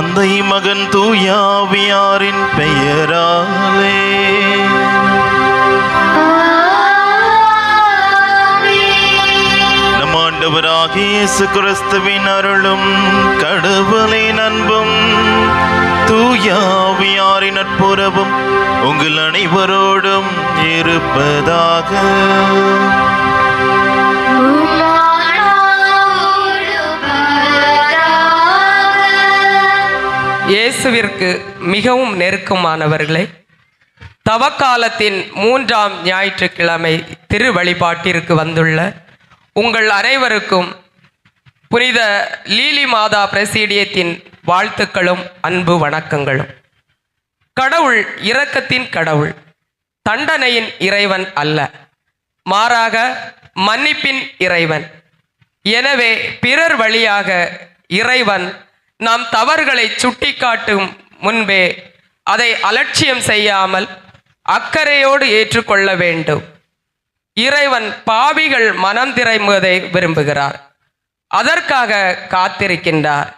தந்தை மகன் தூயாவியாரின் பெயராலே. நம் ஆண்டவராகிய இயேசு கிறிஸ்துவின் அருளும் கடவுளின் அன்பும் தூயாவியாரின் நட்புறவும் உங்கள் அனைவரோடும் இருப்பதாக. இயேசுவிற்கு மிகவும் நெருக்கமானவர்களே, தவக்காலத்தின் 3ஆம் ஞாயிற்றுக்கிழமை திரு வழிபாட்டிற்கு வந்துள்ள உங்கள் அனைவருக்கும் புனித லீலி மாதா பிரசீடியத்தின் வாழ்த்துக்களும் அன்பு வணக்கங்களும். கடவுள் இரக்கத்தின் கடவுள், தண்டனையின் இறைவன் அல்ல, மாறாக மன்னிப்பின் இறைவன். எனவே பிறர் வழியாக இறைவன் நம் தவறுகளை சுட்டிக்காட்டும் முன்பே அதை அலட்சியம் செய்யாமல் அக்கறையோடு ஏற்றுக்கொள்ள வேண்டும். இறைவன் பாவிகள் மனம் திரும்புவதை விரும்புகிறார், அதற்காக காத்திருக்கின்றார்.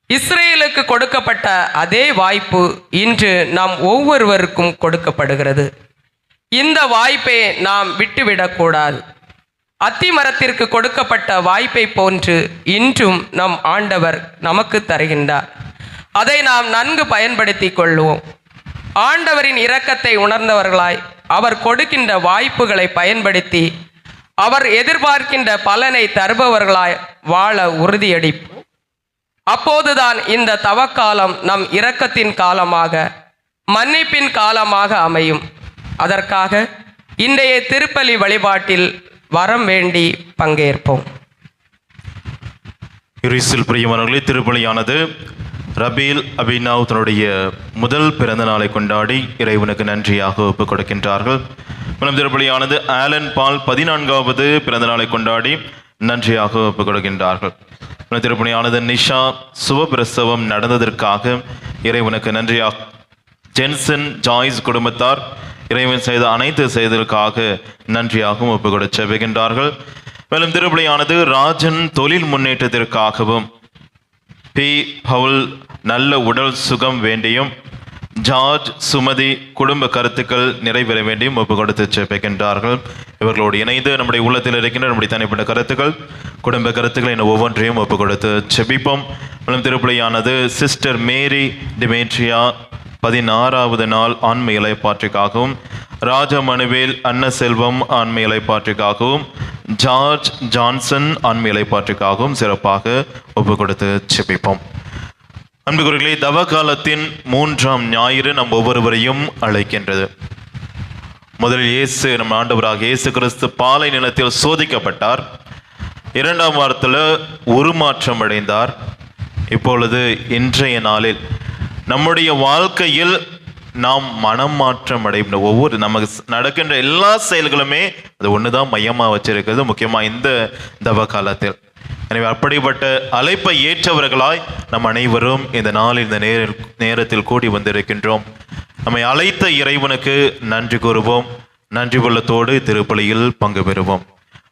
இஸ்ரேலுக்கு கொடுக்கப்பட்ட அதே வாய்ப்பு இன்று நாம் ஒவ்வொருவருக்கும் கொடுக்கப்படுகிறது. இந்த வாய்ப்பை நாம் விட்டுவிடக்கூடாது. அத்திமரத்திற்கு கொடுக்கப்பட்ட வாய்ப்பை போன்று இன்றும் நம் ஆண்டவர் நமக்கு தருகின்றார். அதை நாம் நன்கு பயன்படுத்தி கொள்வோம். ஆண்டவரின் இரக்கத்தை உணர்ந்தவர்களாய் அவர் கொடுக்கின்ற வாய்ப்புகளை பயன்படுத்தி அவர் எதிர்பார்க்கின்ற பலனை தருபவர்களாய் வாழ உறுதியளிப்போம். அப்போதுதான் இந்த தவக்காலம் நம் இரக்கத்தின் காலமாக, மன்னிப்பின் காலமாக அமையும். அதற்காக இன்றைய திருப்பலி வழிபாட்டில் வரம் வேண்டி பங்கேற்போம். கிறிஸ்துவில் பிரியமானவர்களே, திருப்பலியானது ரபீல் அபினவ் தன்னுடைய முதல் பிறந்த நாளை கொண்டாடி இறைவனுக்கு நன்றியாக ஒப்புக் கொடுக்கின்றார்கள். மேலும் திருப்பலியானது ஆலன் பால் 14வது பிறந்த நாளை கொண்டாடி நன்றியாக ஒப்புக் கொடுக்கின்றார்கள். திருப்பலியானது நிஷா சுபபிரசவம் நடந்ததற்காக இறைவனுக்கு நன்றியாக, ஜென்சன் ஜாய்ஸ் குடும்பத்தார் இறைவன் செய்த அனைத்து செய்ததற்காக நன்றியாகவும் ஒப்புக் கொடுத்து செபிக்கின்றார்கள். மேலும் திருப்பலியானது ராஜன் தொழில் முன்னேற்றத்திற்காகவும், பி பவுல் நல்ல உடல் சுகம் வேண்டியும், ஜார்ஜ் சுமதி குடும்ப கருத்துக்கள் நிறைவேற வேண்டியும் ஒப்புக் கொடுத்து செபிக்கின்றார்கள். இவர்களோடு இணைந்து நம்முடைய உள்ளத்தில் இருக்கின்ற நம்முடைய தனிப்பட்ட கருத்துக்கள், குடும்ப கருத்துக்கள் என ஒவ்வொன்றையும் ஒப்புக் கொடுத்து செபிப்போம். மேலும் திருப்பலியானது சிஸ்டர் மேரி டிமேட்ரியா 16வது நாள் ஆன்மீக இலைப்பாற்றிக்காகவும், ராஜமனுவேல் அன்னசெல்வம் ஆன்மீக இலைப்பாற்றிக்காகவும், ஜார்ஜ் ஜான்சன் ஆன்மீக இலைப்பாற்றிக்காகவும் சிறப்பாக ஒப்புக் கொடுத்து செபிப்போம். அன்புக்குரியவர்களே, தவக்காலத்தின் 3ஆம் ஞாயிறு நம் ஒவ்வொருவரையும் அழைக்கின்றது. முதலில் இயேசு, நம் ஆண்டவராக இயேசு கிறிஸ்து பாலை நிலத்தில் சோதிக்கப்பட்டார். 2ஆம் வாரத்தில் உருமாற்றம் அடைந்தார். இப்பொழுது இன்றைய நாளில் நம்முடைய வாழ்க்கையில் நாம் மனம் மாற்றம் அடைந்த ஒவ்வொரு நமக்கு நடக்கின்ற எல்லா செயல்களுமே அது ஒண்ணுதான் மையமா வச்சிருக்கிறது, முக்கியமா இந்த தவ காலத்தில். எனவே அப்படிப்பட்ட அழைப்பை ஏற்றவர்களாய் நம் அனைவரும் இந்த நாளில் இந்த நேரத்தில் கூடி வந்திருக்கின்றோம். நம்மை அழைத்த இறைவனுக்கு நன்றி கூறுவோம். நன்றி உள்ளத்தோடு திருப்பலியில் பங்கு பெறுவோம்.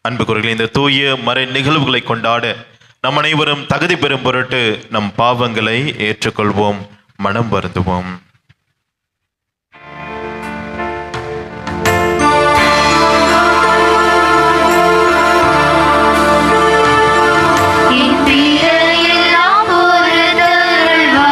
அன்புக்குரியவர்களே, இந்த தூய மறை நிகழ்வுகளை கொண்டாட நம் அனைவரும் தகுதி பெறும் பொருட்டு நம் பாவங்களை ஏற்றுக்கொள்வோம், மனம் வருந்துவோம். என் பிள்ளை எல்லாம் பொறுத்தருள்வாய்.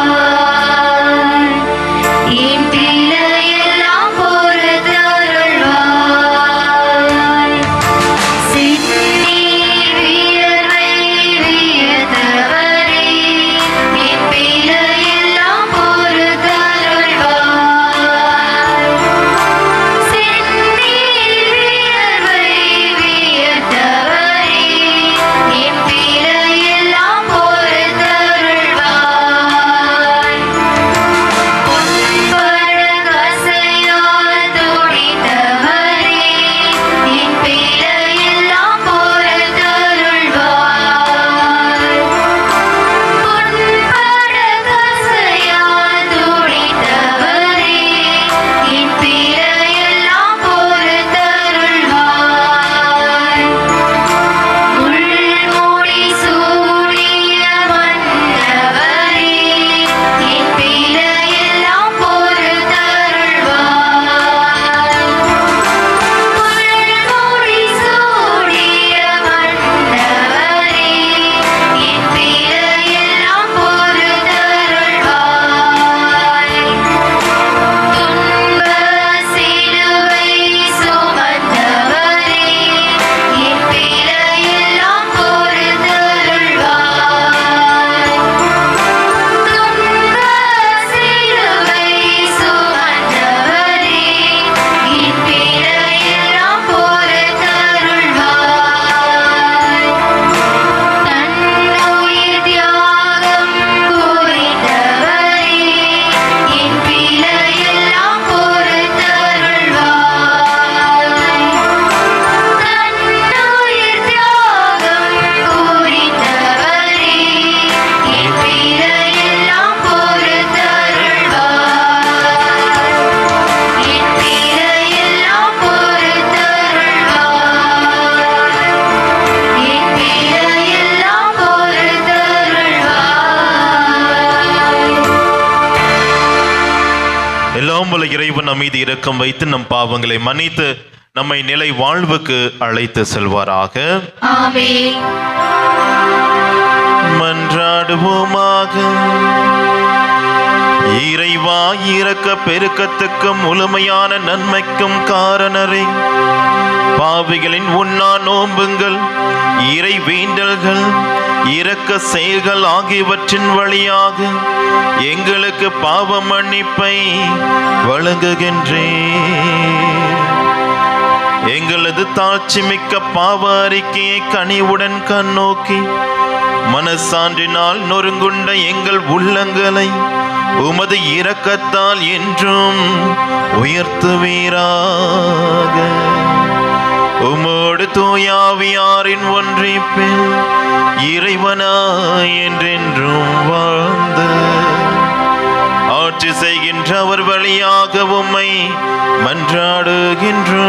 எல்லாம் வல்ல இறைவன் நம் மீது இரக்கம் வைத்து நம் பாவங்களை மன்னித்து நம்மை நிலை வாழ்வுக்கு அழைத்து செல்வாராக. ஆமென். மன்றாடுவோமாக. இறைவா, இரக்க பெருக்கத்துக்கும் முழுமையான நன்மைக்கும் காரணரே, பாவிகளின் உண்ணா நோன்புங்கள், இறை வேண்டல்கள், இரக்க செயல்கள் ஆகியவற்றின் வழியாக எங்களுக்கு பாவ மன்னிப்பை வழங்குகின்றேன். எங்களது தாழ்ச்சி மிக்க பாவ அறிக்கையை கனிவுடன் கண்ணோக்கி மனசான்றினால் நொறுங்குண்ட எங்கள் உள்ளங்களை உமது இரக்கத்தால் என்றும் உயர்த்துவீராக. உமோடு தூயாவியாரின் ஒன்றிப்பில் இறைவனாய் என்றென்றும் வாழ்ந்து ஆட்சி செய்கின்ற அவர் வழியாக உம்மை மன்றாடுகின்றோம்.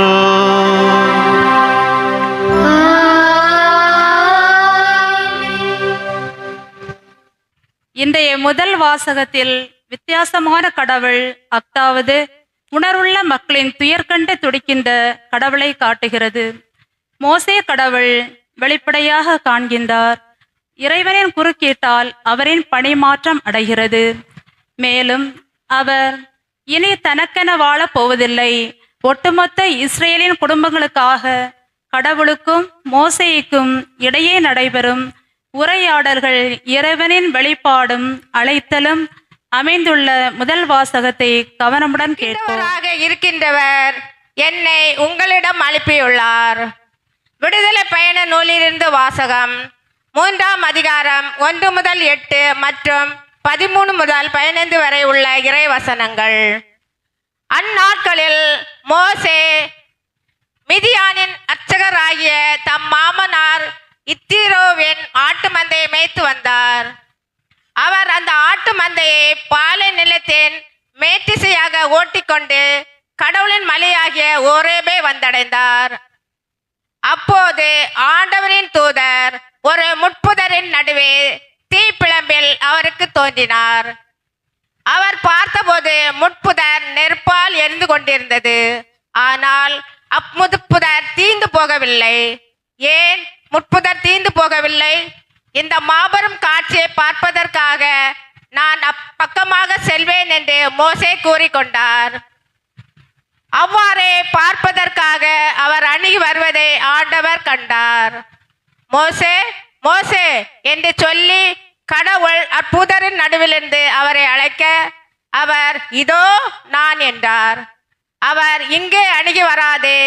இன்றைய முதல் வாசகத்தில் வித்தியாசமான கடவுள், அதாவது உணர்வுள்ள மக்களின் துயர் கண்டு துடிக்கின்ற கடவுளை காட்டுகிறது. மோசே கடவுள் வெளிப்படையாக காண்கின்றார். இறைவனின் குறுக்கீட்டால் அவரின் பணிமாற்றம் அடைகிறது. மேலும் அவர் இனி தனக்கென வாழப் போவதில்லை. ஒட்டுமொத்த இஸ்ரேலின் குடும்பங்களுக்காக கடவுளுக்கும் மோசேய்க்கும் இடையே நடைபெறும் உரையாடல்கள், இறைவனின் வெளிப்பாடும் அழைத்தலும் அமைந்துள்ள முதல் வாசகத்தை கவனமுடன் கேட்போம். இருக்கின்றவர் என்னை உங்களிடம் அனுப்பியுள்ளார். விடுதலை பயண நூலிலிருந்து வாசகம். 3ஆம் அதிகாரம் 1 முதல் 8 மற்றும் 13 முதல் 15 வரை உள்ள இறை வசனங்கள். அந்நாட்களில் மோசே மிதியானின் அர்ச்சகராகிய தம் மாமனார் இத்திரோவின் ஆட்டு மந்தையை மேய்த்து வந்தார். அவர் அந்த ஆட்டு மந்தையை பாலை நிலத்தின் மேட்டிசையாக ஓட்டிக்கொண்டு கடவுளின் மலையாகிய ஓரேபே வந்தடைந்தார். அப்போது ஆண்டவரின் தூதர் ஒரு முட்புதரின் நடுவே தீப்பிழம்பில் அவருக்கு தோன்றினார். அவர் பார்த்தபோது முட்புதர் நெருப்பால் எரிந்து கொண்டிருந்தது. ஆனால் அம்முட்புதர் தீந்து போகவில்லை. ஏன் முட்புதர் தீந்து போகவில்லை? இந்த மாபெரும் காட்சியை பார்ப்பதற்காக நான் அப்பக்கமாக செல்வேன் என்று மோசே கூறிக்கொண்டார். அவ்வாறே பார்ப்பதற்காக அவர் அணுகி வருவதை ஆண்டவர் கண்டார். மோசே, மோசே என்று சொல்லி கடவுள் அற்புதரின் நடுவிலிருந்து அவரை அழைக்க, அவர் இதோ நான் என்றார். அவர் இங்கே அணுகி வராதே,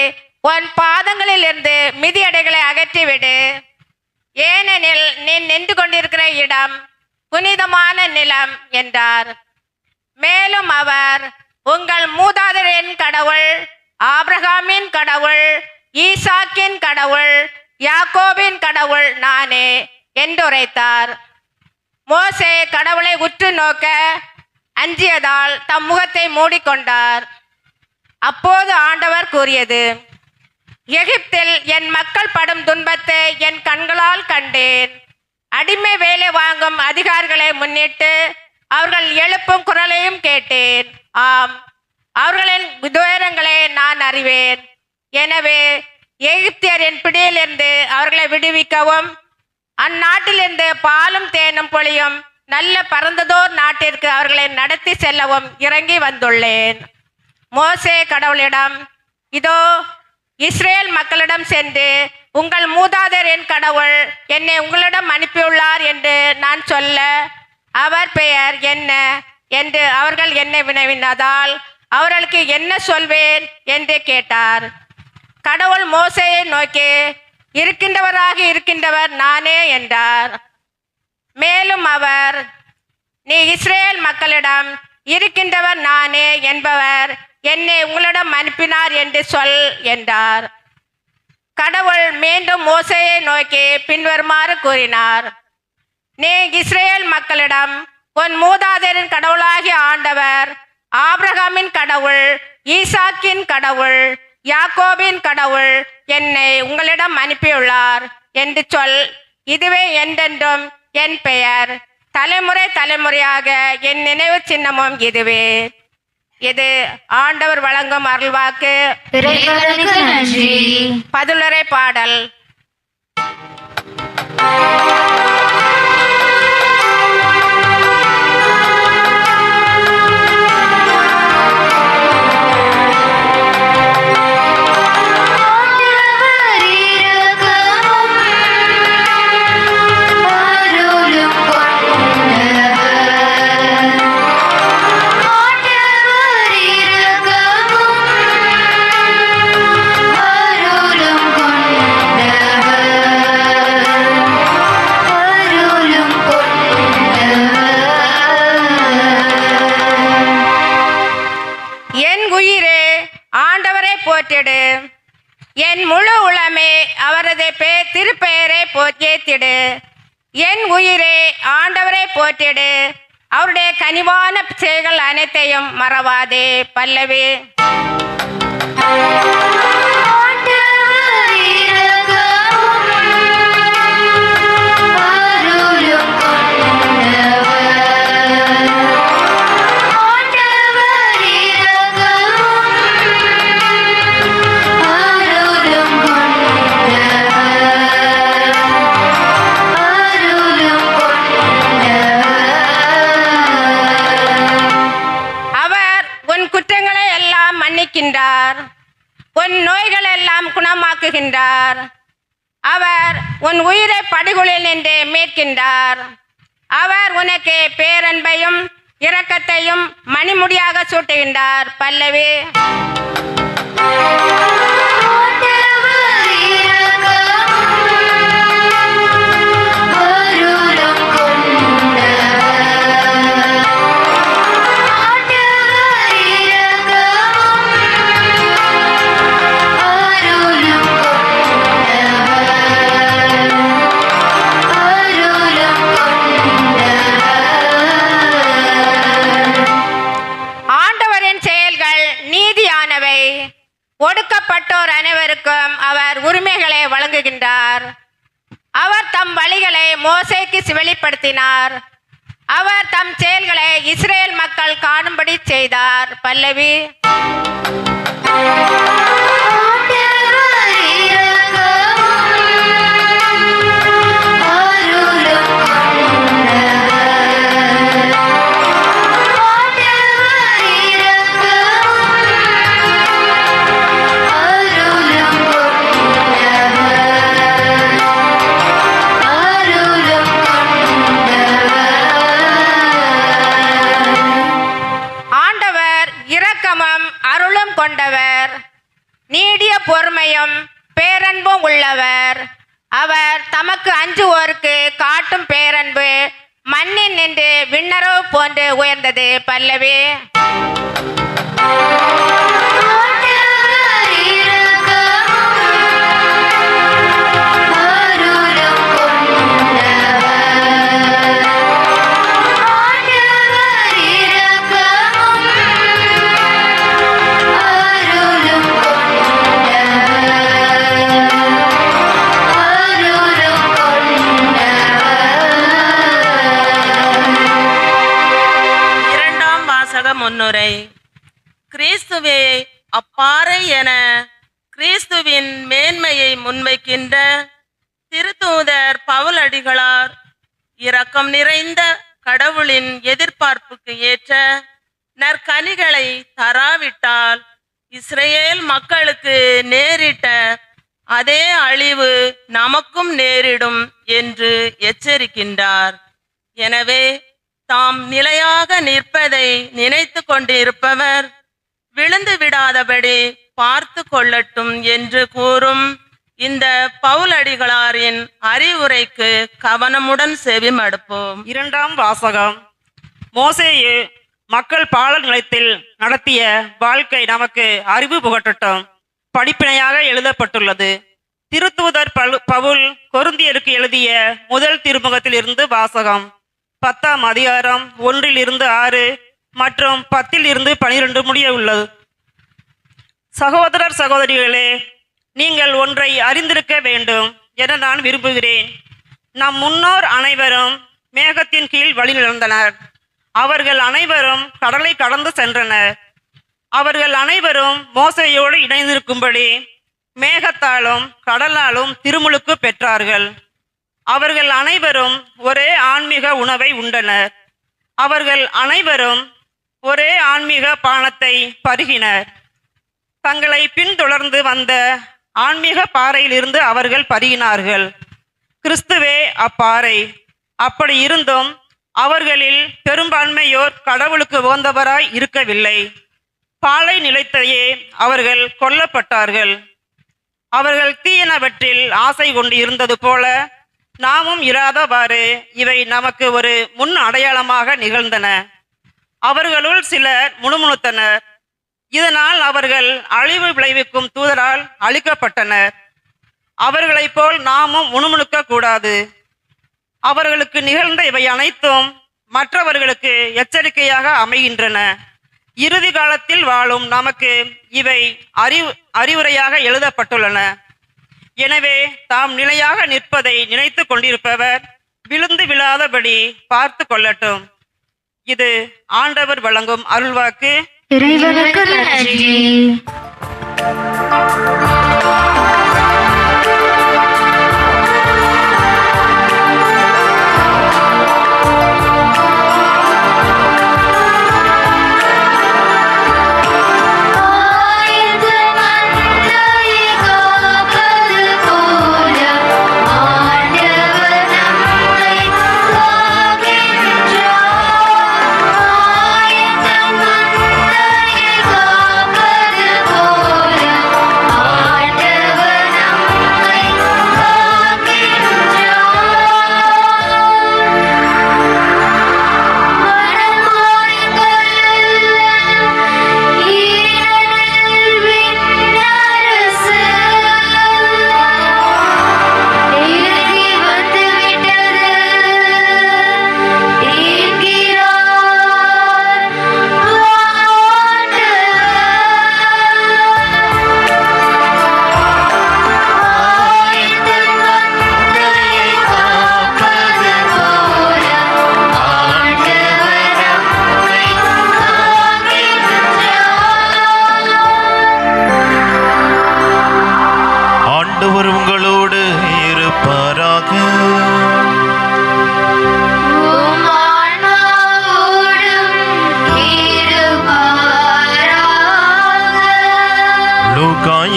உன் பாதங்களில் இருந்து மிதியடைகளை அகற்றிவிடு, ஏனெனில் நீ நின்று கொண்டிருக்கிற இடம் புனிதமான நிலம் என்றார். மேலும் அவர், உங்கள் மூதாதையரின் கடவுள், ஆபிரகாமின் கடவுள், ஈசாக்கின் கடவுள், யாக்கோபின் கடவுள் நானே என்றுரைத்தார். மோசே கடவுளை உற்று நோக்க அஞ்சியதால் தம் முகத்தை மூடிக்கொண்டார். அப்போது ஆண்டவர் கூறியது, எகிப்தில் என் மக்கள் படும் துன்பத்தை என் கண்களால் கண்டேன். அடிமை வேலை வாங்கும் அதிகாரிகளை முன்னிட்டு அவர்கள் எழுப்பும் குரலையும் கேட்டேன். ஆம், அவர்களின் துயரங்களை நான் அறிவேன். எனவே எகிப்தியரின் பிடியிலிருந்து அவர்களை விடுவிக்கவும், அந்நாட்டிலிருந்து பாலும் தேனும் பொழியும் நல்ல பரந்ததோர் நாட்டிற்கு அவர்களை நடத்தி செல்லவும் இறங்கி வந்துள்ளேன். மோசே கடவுளிடம், இதோ இஸ்ரேல் மக்களிடம் சென்று, உங்கள் மூதாதையரின் கடவுள் என்னை உங்களிடம் அனுப்பியுள்ளார் என்று நான் சொல்ல, அவர் பெயர் என்ன என்று அவர்கள் என்னை வினவினதால் அவர்களுக்கு என்ன சொல்வேன் என்று கேட்டார். கடவுள் மோசேயை நோக்கி, இருக்கின்றவராக இருக்கின்றவர் நானே என்றார். மேலும் அவர், நீ இஸ்ரேல் மக்களிடம் இருக்கின்றவர் நானே என்பவர் என்னை உங்களிடம் அனுப்பினார் என்று சொல் என்றார். கடவுள் மீண்டும் மோசேயை நோக்கி பின்வருமாறு கூறினார். நீ இஸ்ரேல் மக்களிடம், உன் மூதாதையரின் கடவுளாகிய ஆண்டவர், ஆபிரகாமின் கடவுள், ஈசாக்கின் கடவுள், யாக்கோபின் கடவுள் என்னை உங்களிடம் அனுப்பியுள்ளார் என்று சொல். இதுவே என்றென்றும் என் பெயர், தலைமுறை தலைமுறையாக என் நினைவு சின்னமும் இதுவே. இது ஆண்டவர் வழங்கும் அருள்வாக்கு. இறைவனுக்கு நன்றி. பதிலுரை பாடல். என் உயிரே ஆண்டவரை போற்றிடு, என் முழு உளமே அவரது திருப்பெயரை ஏத்திடு. என் உயிரே ஆண்டவரை போற்றிடு, அவருடைய கனிவான செயல்கள் அனைத்தையும் மறவாதே. பல்லவி. உன் நோய்கள் எல்லாம் குணமாக்குகின்றார். அவர் உன் உயிரை படுகொலில் நின்று மீட்கின்றார். அவர் உனக்கு பேரன்பையும் இரக்கத்தையும் மணிமுடியாக சூட்டுகின்றார். பல்லவி. ஒடுக்கப்பட்டோர் அனைவருக்கும் அவர் உரிமைகளை வழங்குகின்றார். அவர் தம் வழிகளை மோசேக்கு வெளிப்படுத்தினார். அவர் தம் செயல்களை இஸ்ரேல் மக்கள் காணும்படி செய்தார். பல்லவி. அருளும் கொண்டவர், நீடிய பொறுமையும் பேரன்பும் உள்ளவர். அவர் தமக்கு அஞ்சுவோருக்கு காட்டும் பேரன்பு மண்ணில் நின்று விண்ணரவு போன்று உயர்ந்தது. பல்லவி. முன்னுரை. கிறிஸ்துவே அப்பாறை என கிறிஸ்துவின் மேன்மையை முன்வைக்கின்ற திருத்தூதர் பவுலடிகளார் இரக்கம் நிறைந்த கடவுளின் எதிர்பார்ப்புக்கு ஏற்ற நற்கனிகளை தராவிட்டால் இஸ்ரேல் மக்களுக்கு நேரிட்ட அதே அழிவு நமக்கும் நேரிடும் என்று எச்சரிக்கின்றார். எனவே தாம் நிலையாக நிற்பதை நினைத்து கொண்டிருப்பவர் விழுந்து விடாதபடி பார்த்து கொள்ளட்டும் என்று கூறும் இந்த பவுலடிகளாரின் அறிவுரைக்கு கவனமுடன் செவிமடுப்போம். இரண்டாம் வாசகம். மோசேயே மக்கள் பாலர் நிலையத்தில் நடத்திய வாழ்க்கை நமக்கு அறிவு புகட்டட்டும். படிப்பினையாக எழுதப்பட்டுள்ளது. திருத்தூதர் பவுல் கொரிந்தியருக்கு எழுதிய முதல் திருமுகத்தில் இருந்து வாசகம். 10ஆம் அதிகாரம் 1-6 மற்றும் 10-12 முடிய உள்ளது. சகோதரர் சகோதரிகளே, நீங்கள் ஒன்றை அறிந்திருக்க வேண்டும் என நான் விரும்புகிறேன். நம் முன்னோர் அனைவரும் மேகத்தின் கீழ் வழி நடந்தனர். அவர்கள் அனைவரும் கடலை கடந்து சென்றனர். அவர்கள் அனைவரும் மோசேயோடு இணைந்திருக்கும்படி மேகத்தாலும் கடலாலும் திருமுழுக்கு பெற்றார்கள். அவர்கள் அனைவரும் ஒரே ஆன்மீக உணவை உண்டனர். அவர்கள் அனைவரும் ஒரே ஆன்மீக பானத்தை பருகினர். தங்களை பின்தொடர்ந்து வந்த ஆன்மீக பாறையிலிருந்து அவர்கள் பருகினார்கள். கிறிஸ்துவே அப்பாறை. அப்படி இருந்தும் அவர்களில் பெரும்பான்மையோர் கடவுளுக்கு உகந்தவராய் இருக்கவில்லை. பாலை நிலைத்தையே அவர்கள் கொல்லப்பட்டார்கள். அவர்கள் தீயனவற்றில் ஆசை கொண்டு இருந்தது போல நாமும் இராதவாறு இவை நமக்கு ஒரு முன் அடையாளமாக நிகழ்ந்தன. அவர்களுள் சிலர் முணுமுணுத்தனர். இதனால் அவர்கள் அழிவு விளைவிக்கும் தூதரால் அழிக்கப்பட்டனர். அவர்களைப் போல் நாமும் முணுமுணுக்க கூடாது. அவர்களுக்கு நிகழ்ந்த இவை அனைத்தும் மற்றவர்களுக்கு எச்சரிக்கையாக அமைகின்றன. இறுதி காலத்தில் வாழும் நமக்கு இவை அறிவுரையாக எழுதப்பட்டுள்ளன. எனவே தாம் நிலையாக நிற்பதை நினைத்து கொண்டிருப்பவர் விழுந்து விழாதபடி பார்த்து கொள்ளட்டும். இது ஆண்டவர் வழங்கும் அருள்வாக்கு. இறைவனுக்கு நன்றி.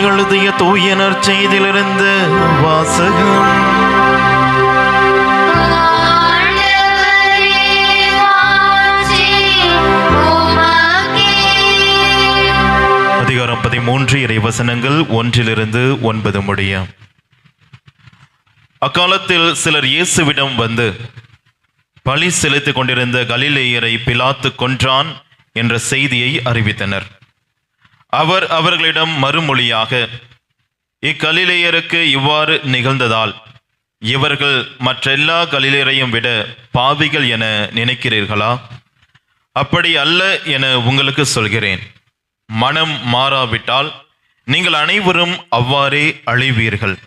எழுதிய தூய நற்செய்தியிலிருந்து வாசகம். அதிகாரம் 13 இறைவசனங்கள் 1-9 முடிய. அக்காலத்தில் சிலர் இயேசுவிடம் வந்து பலி செலுத்திக் கொண்டிருந்த கலிலேயரை பிலாத்து கொன்றான் என்ற செய்தியை அறிவித்தனர். அவர் அவர்களிடம் மறுமொழியாக, இக்கலிலேயருக்கு இவ்வாறு நிகழ்ந்ததால் இவர்கள் மற்றெல்லா கலிலேயரையும் விட பாவிகள் என நினைக்கிறீர்களா? அப்படி அல்ல என உங்களுக்கு சொல்கிறேன். மனம் மாறாவிட்டால் நீங்கள் அனைவரும் அவ்வாறே அழிவீர்கள்.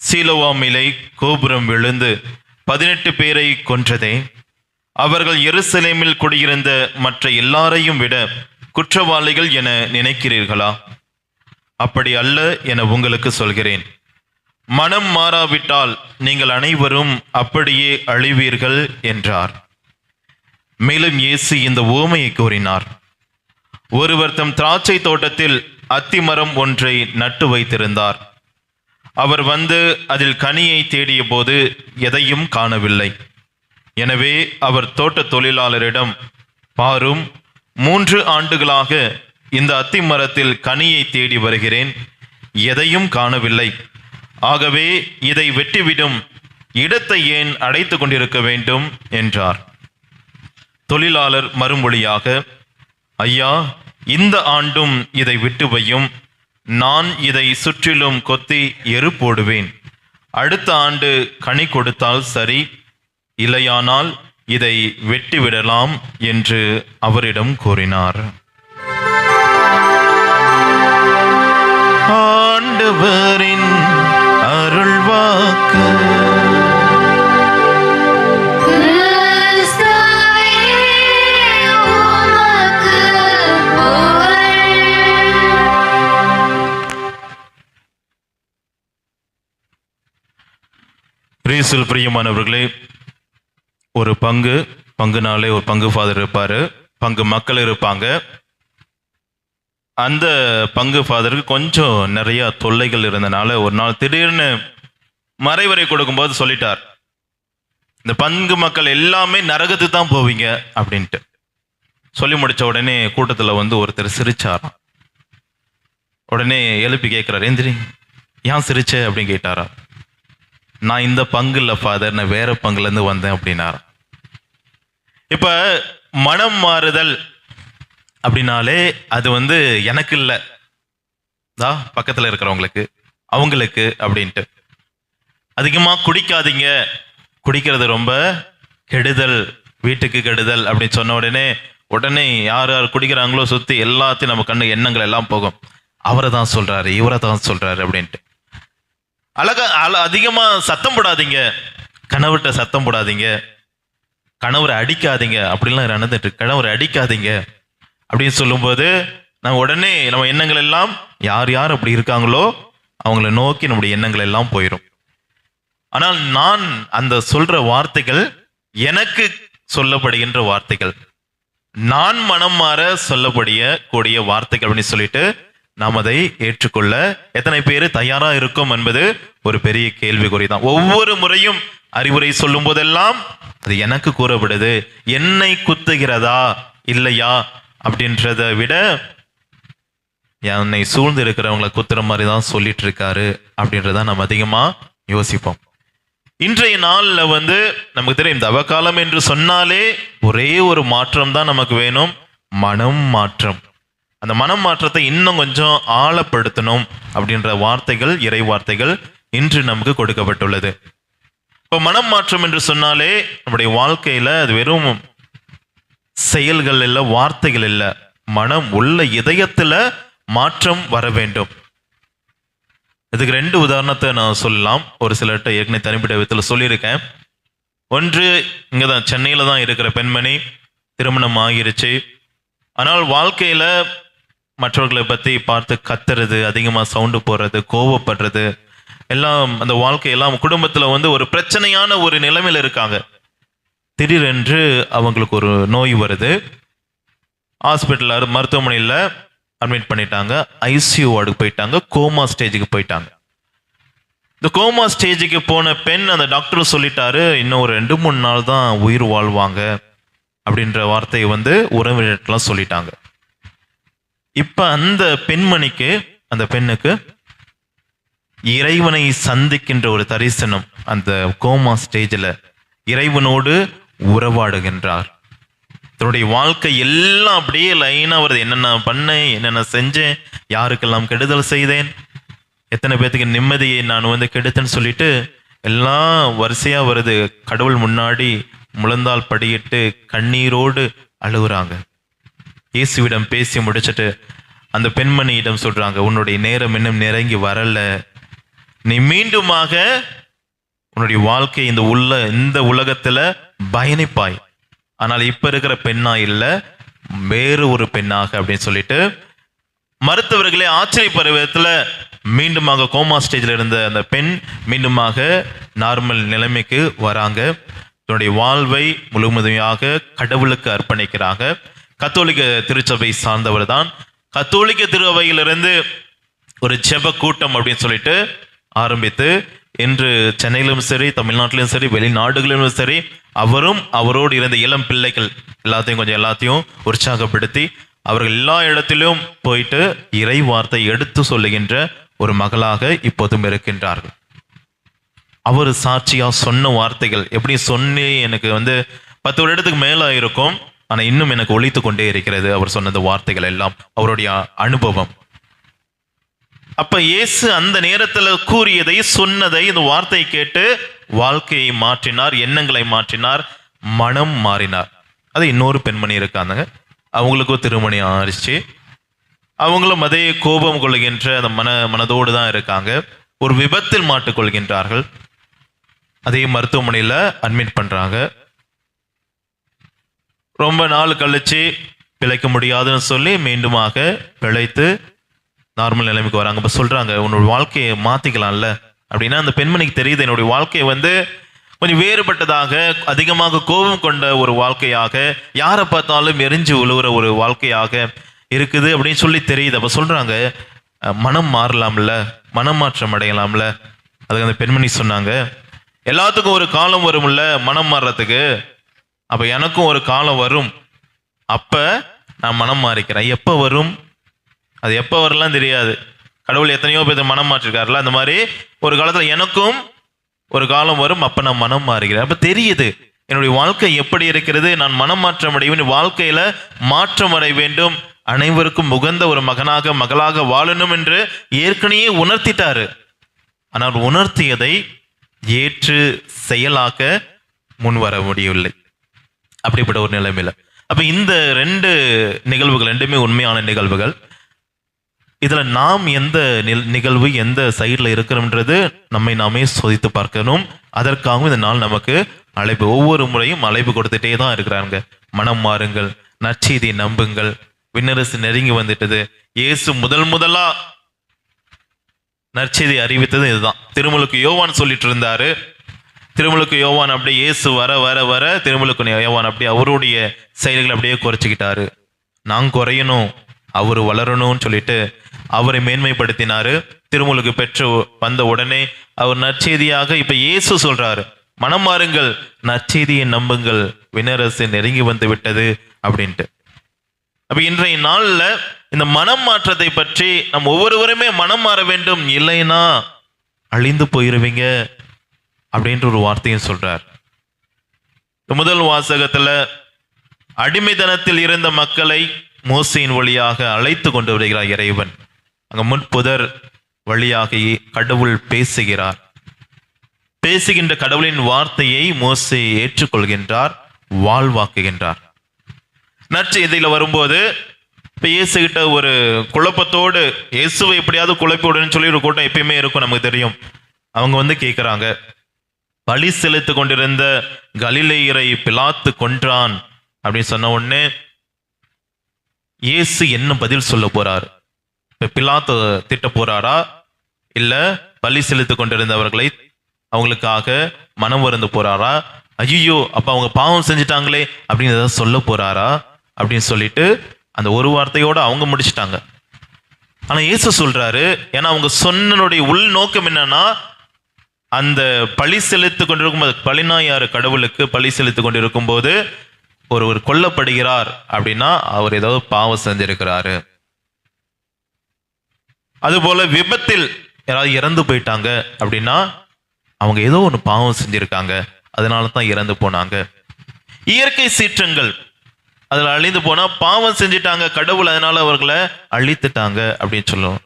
சீலோவாமிலே கோபுரம் விழுந்து 18 பேரை கொன்றதே, அவர்கள் எருசலேமில் குடியிருந்த மற்ற எல்லாரையும் விட குற்றவாளிகள் என நினைக்கிறீர்களா? அப்படி அல்ல என உங்களுக்கு சொல்கிறேன். மனம் மாறாவிட்டால் நீங்கள் அனைவரும் அப்படியே அழிவீர்கள் என்றார். மேலும் இயேசு இந்த உவமையை கூறினார். ஒருவர் தம் திராட்சை தோட்டத்தில் அத்திமரம் ஒன்றை நட்டு வைத்திருந்தார். அவர் வந்து அதில் கனியை தேடிய போது எதையும் காணவில்லை. எனவே அவர் தோட்ட தொழிலாளரிடம், பாரும், 3 ஆண்டுகளாக இந்த அத்திமரத்தில் கனியை தேடி வருகிறேன், எதையும் காணவில்லை. ஆகவே இதை வெட்டிவிடும், இடத்தை ஏன் அடைத்து கொண்டிருக்க வேண்டும் என்றார். தொழிலாளர் மறுமொழியாக, ஐயா, இந்த ஆண்டும் இதை விட்டு வையும். நான் இதை சுற்றிலும் கொத்தி எரு போடுவேன். அடுத்த ஆண்டு கனி கொடுத்தால் சரி, இல்லையானால் இதை வெட்டிவிடலாம் என்று அவரிடம் கூறினார். ஆண்டவரின் அருள்வாக்கு. கிறிஸ்துவே உமக்கு புகழ். கிறிஸ்துவில் பிரியமானவர்களே, ஒரு பங்குனாலே ஒரு பங்கு ஃபாதர் இருப்பார், பங்கு மக்கள் இருப்பாங்க. அந்த பங்கு ஃபாதருக்கு கொஞ்சம் நிறைய தொல்லைகள் இருந்தனால ஒரு நாள் திடீர்னு மறைவரை கொடுக்கும்போது சொல்லிட்டார், இந்த பங்கு மக்கள் எல்லாமே நரகத்துக்கு தான் போவீங்க அப்படின்ட்டு. சொல்லி முடிச்ச உடனே கூட்டத்தில் ஒருத்தர் சிரிச்சாராம். உடனே எழுப்பி கேட்குறாரு, எந்திரி, ஏன் சிரிச்ச அப்படின்னு கேட்டாரா. நான் இந்த பங்கு இல்லை ஃபாதர், நான் வேற பங்குலேருந்து வந்தேன் அப்படின்னாராம். இப்போ மனம் மாறுதல் அப்படின்னாலே அது எனக்கு இல்லை, பக்கத்தில் இருக்கிறவங்களுக்கு, அவங்களுக்கு அப்படின்ட்டு. அதிகமாக குடிக்காதீங்க, குடிக்கிறது ரொம்ப கெடுதல், வீட்டுக்கு கெடுதல் அப்படின்னு சொன்ன உடனே யார் யார் குடிக்கிறாங்களோ சுற்றி எல்லாத்தையும் நம்ம கண்ணு எண்ணங்கள் எல்லாம் போகும். அவரை தான் சொல்றாரு, இவரை தான் சொல்றாரு அப்படின்ட்டு. அதிகமாக சத்தம் போடாதீங்க, கணவர்கிட்ட சத்தம் போடாதீங்க, கணவரை அடிக்காதீங்க அப்படிலாம் நடந்துட்டு, கணவரை அடிக்காதீங்க அப்படின்னு சொல்லும்போது நம்ம எண்ணங்கள் எல்லாம் யார் யார் அப்படி இருக்காங்களோ அவங்கள நோக்கி நம்முடைய எண்ணங்கள் எல்லாம் போயிடும். ஆனால் நான் அந்த சொல்ற வார்த்தைகள் எனக்கு சொல்லப்படுகின்ற வார்த்தைகள், நான் மனம் மாற சொல்லக்கூடிய வார்த்தைகள் அப்படின்னு சொல்லிட்டு நாம் அதை ஏற்றுக்கொள்ள எத்தனை பேர் தயாரா இருக்கும் என்பது ஒரு பெரிய கேள்விக்குறி தான். ஒவ்வொரு முறையும் அறிவுரை சொல்லும் போதெல்லாம் அது எனக்கு கூறப்படுது, என்னை குத்துகிறதா இல்லையா அப்படின்றத விட என்னை சூழ்ந்து இருக்கிறவங்களை குத்துற மாதிரி தான் சொல்லிட்டு இருக்காரு அப்படின்றத நம்ம அதிகமா யோசிப்போம். இன்றைய நாள்ல நமக்கு தெரியும், தவக்காலம் என்று சொன்னாலே ஒரே ஒரு மாற்றம் தான் நமக்கு வேணும், மனம் மாற்றம். அந்த மனம் மாற்றத்தை இன்னும் கொஞ்சம் ஆழப்படுத்தணும் அப்படின்ற வார்த்தைகள், இறை வார்த்தைகள் இன்று நமக்கு கொடுக்கப்பட்டுள்ளது. இப்போ மனம் மாற்றம் என்று சொன்னாலே நம்முடைய வாழ்க்கையில அது வெறும் செயல்கள் இல்லை, வார்த்தைகள் இல்லை, மனம் உள்ள இதயத்துல மாற்றம் வர வேண்டும். இதுக்கு 2 உதாரணத்தை நான் சொல்லலாம். ஒரு சிலர்கிட்ட ஏற்கனவே தனிப்பட்ட விதத்தில் சொல்லியிருக்கேன். ஒன்று, இங்கே தான் சென்னையில் தான் இருக்கிற பெண்மணி, திருமணம் ஆகிருச்சு. ஆனால் வாழ்க்கையில் மற்றவர்களை பற்றி பார்த்து கத்துறது, அதிகமாக சவுண்டு போடுறது, கோவப்படுறது எல்லாம், அந்த வாழ்க்கையெல்லாம் குடும்பத்தில் ஒரு பிரச்சனையான ஒரு நிலைமையில் இருக்காங்க. திடீரென்று அவங்களுக்கு ஒரு நோய் வருது. ஹாஸ்பிட்டலில், மருத்துவமனையில் அட்மிட் பண்ணிட்டாங்க. ஐசியூ வார்டுக்கு போயிட்டாங்க, கோமா ஸ்டேஜுக்கு போயிட்டாங்க. இந்த கோமா ஸ்டேஜுக்கு போன பெண், அந்த டாக்டர் சொல்லிட்டாரு, இன்னும் ஒரு 2-3 நாள் தான் உயிர் வாழ்வாங்க அப்படின்ற வார்த்தையை உறவினர்லாம் சொல்லிட்டாங்க. இப்ப அந்த பெண்மணிக்கு, அந்த பெண்ணுக்கு இறைவனை சந்திக்கின்ற ஒரு தரிசனம். அந்த கோமா ஸ்டேஜில் இறைவனோடு உறவாடுகின்றார். தன்னுடைய வாழ்க்கை எல்லாம் அப்படியே லைனா வருது. என்னென்ன பண்ணேன், என்னென்ன செஞ்சேன், யாருக்கெல்லாம் கெடுதல் செய்தேன், எத்தனை பேர்த்துக்கு நிம்மதியை நான் கெடுத்தேன்னு சொல்லிட்டு எல்லாம் வரிசையா வருது. கடவுள் முன்னாடி முழந்தால் படியிட்டு கண்ணீரோடு அழுகுறாங்க. இயேசுவிடம் பேசி முடிச்சுட்டு அந்த பெண்மணியிடம் சொல்றாங்க, உன்னுடைய நேரம் இன்னும் நெருங்கி வரல, நீ மீண்டுமாக உன்னுடைய வாழ்க்கை இந்த உலகத்துல பயணிப்பாய், ஆனால் இப்ப இருக்கிற பெண்ணா இல்ல, வேறு ஒரு பெண்ணாக அப்படின்னு சொல்லிட்டு மருத்துவர்களே ஆச்சரியப்படுற விதத்துல மீண்டுமாக கோமா ஸ்டேஜில் இருந்த அந்த பெண் மீண்டுமாக நார்மல் நிலைமைக்கு வராங்க. தன்னுடைய வாழ்வை முழுமையாக கடவுளுக்கு அர்ப்பணிக்கிறாங்க. கத்தோலிக்க திருச்சபை சார்ந்தவர் தான். கத்தோலிக்க திருவையிலிருந்து ஒரு ஜெப கூட்டம் அப்படின்னு சொல்லிட்டு ஆரம்பித்து இன்று சென்னையிலும் சரி, தமிழ்நாட்டிலும் சரி, வெளிநாடுகளிலும் சரி, அவரும் அவரோடு இருந்த இளம் பிள்ளைகள் எல்லாத்தையும் உற்சாகப்படுத்தி அவர்கள் எல்லா இடத்திலும் போயிட்டு இறை வார்த்தை எடுத்து சொல்லுகின்ற ஒரு மகளாக இப்போதும் இருக்கின்றார்கள். அவர் சாட்சியா சொன்ன வார்த்தைகள் எப்படி சொன்னே எனக்கு 10 வருடத்துக்கு மேல இருக்கும், ஆனா இன்னும் எனக்கு ஒலித்து கொண்டே இருக்கிறது. அவர் சொன்னது வார்த்தைகள் எல்லாம் அவருடைய அனுபவம். அப்ப இயேசு அந்த நேரத்துல கூறியதை, சொன்னதை, இந்த வார்த்தையை கேட்டு வாழ்க்கையை மாற்றினார், எண்ணங்களை மாற்றினார், மனம் மாறினார். அது இன்னொரு பெண்மணி இருக்காங்க, அவங்களுக்கும் திருமணம் ஆயிடுச்சு. அவங்களும் அதே கோபம் கொள்கின்ற அந்த மனதோடு தான் இருக்காங்க. ஒரு விபத்தில் மாட்டுக்கொள்கின்றார்கள். அதே மருத்துவமனையில் அட்மிட் பண்றாங்க. ரொம்ப நாள் கழிச்சு பிழைக்க முடியாதுன்னு சொல்லி மீண்டுமாக பிழைத்து நார்மல் நிலைமைக்கு வராங்க. இப்போ சொல்றாங்க, உன்னோட வாழ்க்கையை மாத்திக்கலாம்ல அப்படின்னா அந்த பெண்மணிக்கு தெரியுது என்னுடைய வாழ்க்கை வந்து கொஞ்சம் வேறுபட்டதாக, அதிகமாக கோபம் கொண்ட ஒரு வாழ்க்கையாக, யாரை பார்த்தாலும் எரிஞ்சு விழுகிற ஒரு வாழ்க்கையாக இருக்குது அப்படின்னு சொல்லி தெரியுது. அப்போ சொல்றாங்க, மனம் மாறலாம்ல, மனம் மாற்றம் அடையலாம்ல. அதுக்கு அந்த பெண்மணி சொன்னாங்க, எல்லாத்துக்கும் ஒரு காலம் வரும்ல மனம் மாறுறதுக்கு, அப்ப எனக்கும் ஒரு காலம் வரும், அப்ப நான் மனம் மாறிக்கிறேன். எப்ப வரும், அது எப்ப வரலாம் தெரியாது. கடவுள் எத்தனையோ பேர் மனம் மாற்றிருக்காருல, அந்த மாதிரி ஒரு காலத்துல எனக்கும் ஒரு காலம் வரும், அப்ப நான் மனம் மாறுகிறேன். அப்ப தெரியுது என்னுடைய வாழ்க்கை எப்படி இருக்கிறது, நான் மனம் மாற்றம் அடைவேன், வாழ்க்கையில மாற்றம் அடைய வேண்டும், அனைவருக்கும் உகந்த ஒரு மகனாக மகளாக வாழணும் என்று ஏற்கனவே உணர்த்திட்டாரு. ஆனால் உணர்த்தியதை ஏற்று செயலாக்க முன் வர முடியவில்லை. அப்படிப்பட்ட ஒரு நிலைமையில அப்ப இந்த ரெண்டு நிகழ்வுகள் ரெண்டுமே உண்மையான நிகழ்வுகள். இதுல நாம் எந்த நிகழ்வு எந்த சைட்ல இருக்கிறோம்ன்றது நம்மை நாமே சோதித்து பார்க்கணும். அதற்காகவும் இந்த நாள் நமக்கு அழைப்பு, ஒவ்வொரு முறையும் அழைப்பு கொடுத்துட்டே தான் இருக்கிறாங்க. மனம் மாறுங்கள், நற்செய்தியை நம்புங்கள், விண்ணரசு நெருங்கி வந்துட்டது. இயேசு முதலா நற்செய்தி அறிவித்தது இதுதான். திருமுழுக்கு யோவான் சொல்லிட்டு இருந்தாரு. திருமுழுக்கு யோவான் அப்படியே இயேசு வர வர வர திருமுழுக்கு யோவான் அப்படியே அவருடைய செயல்களை அப்படியே குறைச்சிக்கிட்டாரு. நான் குறையணும், அவர் வளரணும்னு சொல்லிட்டு அவரை மேன்மைப்படுத்தினாரு. திருமுழுக்கு பெற்று வந்த உடனே அவர் நற்செய்தியாக இப்ப இயேசு சொல்றாரு, மனம் மாறுங்கள், நற்செய்தியை நம்புங்கள், விண்ணரசு நெருங்கி வந்து விட்டது அப்படின்ட்டு. அப்ப இன்றைய நாள்ல இந்த மனம் மாற்றத்தை பற்றி நம்ம ஒவ்வொருவருமே மனம் மாற வேண்டும், இல்லைன்னா அழிந்து போயிருவீங்க அப்படின்ற ஒரு வார்த்தையும் சொல்றார். முதல் வாசகத்துல அடிமைத்தனத்தில் இருந்த மக்களை மோசையின் வழியாக அழைத்து கொண்டு வருகிறார் இறைவன். அங்க முட்புதர் வழியாக கடவுள் பேசுகிறார். பேசுகின்ற கடவுளின் வார்த்தையை மோசே ஏற்றுக்கொள்கின்றார், வாழ்வாக்குகின்றார். நற்செய்தியில வரும்போது இப்ப இயேசு கிட்ட ஒரு குழப்பத்தோடு, இயேசுவை எப்படியாவது குழப்பி விடுன்னு சொல்லி ஒரு கூட்டம் எப்பயுமே இருக்கும், நமக்கு தெரியும். அவங்க வந்து கேட்கிறாங்க, பலி செலுத்து கொண்டிருந்த கலிலேயரை பிலாத்து கொன்றான் அப்படின்னு சொன்ன உடனே இயேசு என்ன பதில் சொல்ல போறாரு? இப்ப பிலாத்து திட்ட போறாரா, இல்ல பலி செலுத்து கொண்டிருந்தவர்களை அவங்களுக்காக மனம் வருந்து போறாரா, ஐயோ அப்ப அவங்க பாவம் செஞ்சுட்டாங்களே அப்படின்னு ஏதாவது சொல்ல போறாரா அப்படின்னு சொல்லிட்டு அந்த ஒரு வார்த்தையோட அவங்க முடிச்சிட்டாங்க. ஆனா இயேசு சொல்றாரு, ஏன்னா அவங்க சொன்னனுடைய உள் நோக்கம் என்னன்னா, அந்த பழி செலுத்து கொண்டிருக்கும் போது, பழிநாயாறு கடவுளுக்கு பழி செலுத்து கொண்டிருக்கும் போது ஒருவர் கொல்லப்படுகிறார் அப்படின்னா அவர் ஏதாவது பாவம் செஞ்சிருக்கிறாரு. அதுபோல விபத்தில் யாராவது இறந்து போயிட்டாங்க அப்படின்னா அவங்க ஏதோ ஒன்று பாவம் செஞ்சிருக்காங்க, அதனால தான் இறந்து போனாங்க. இயற்கை சீற்றங்கள் அதில் அழிந்து போனா பாவம் செஞ்சிட்டாங்க, கடவுள் அதனால அவர்களை அழித்துட்டாங்க அப்படின்னு சொல்லுவோம்.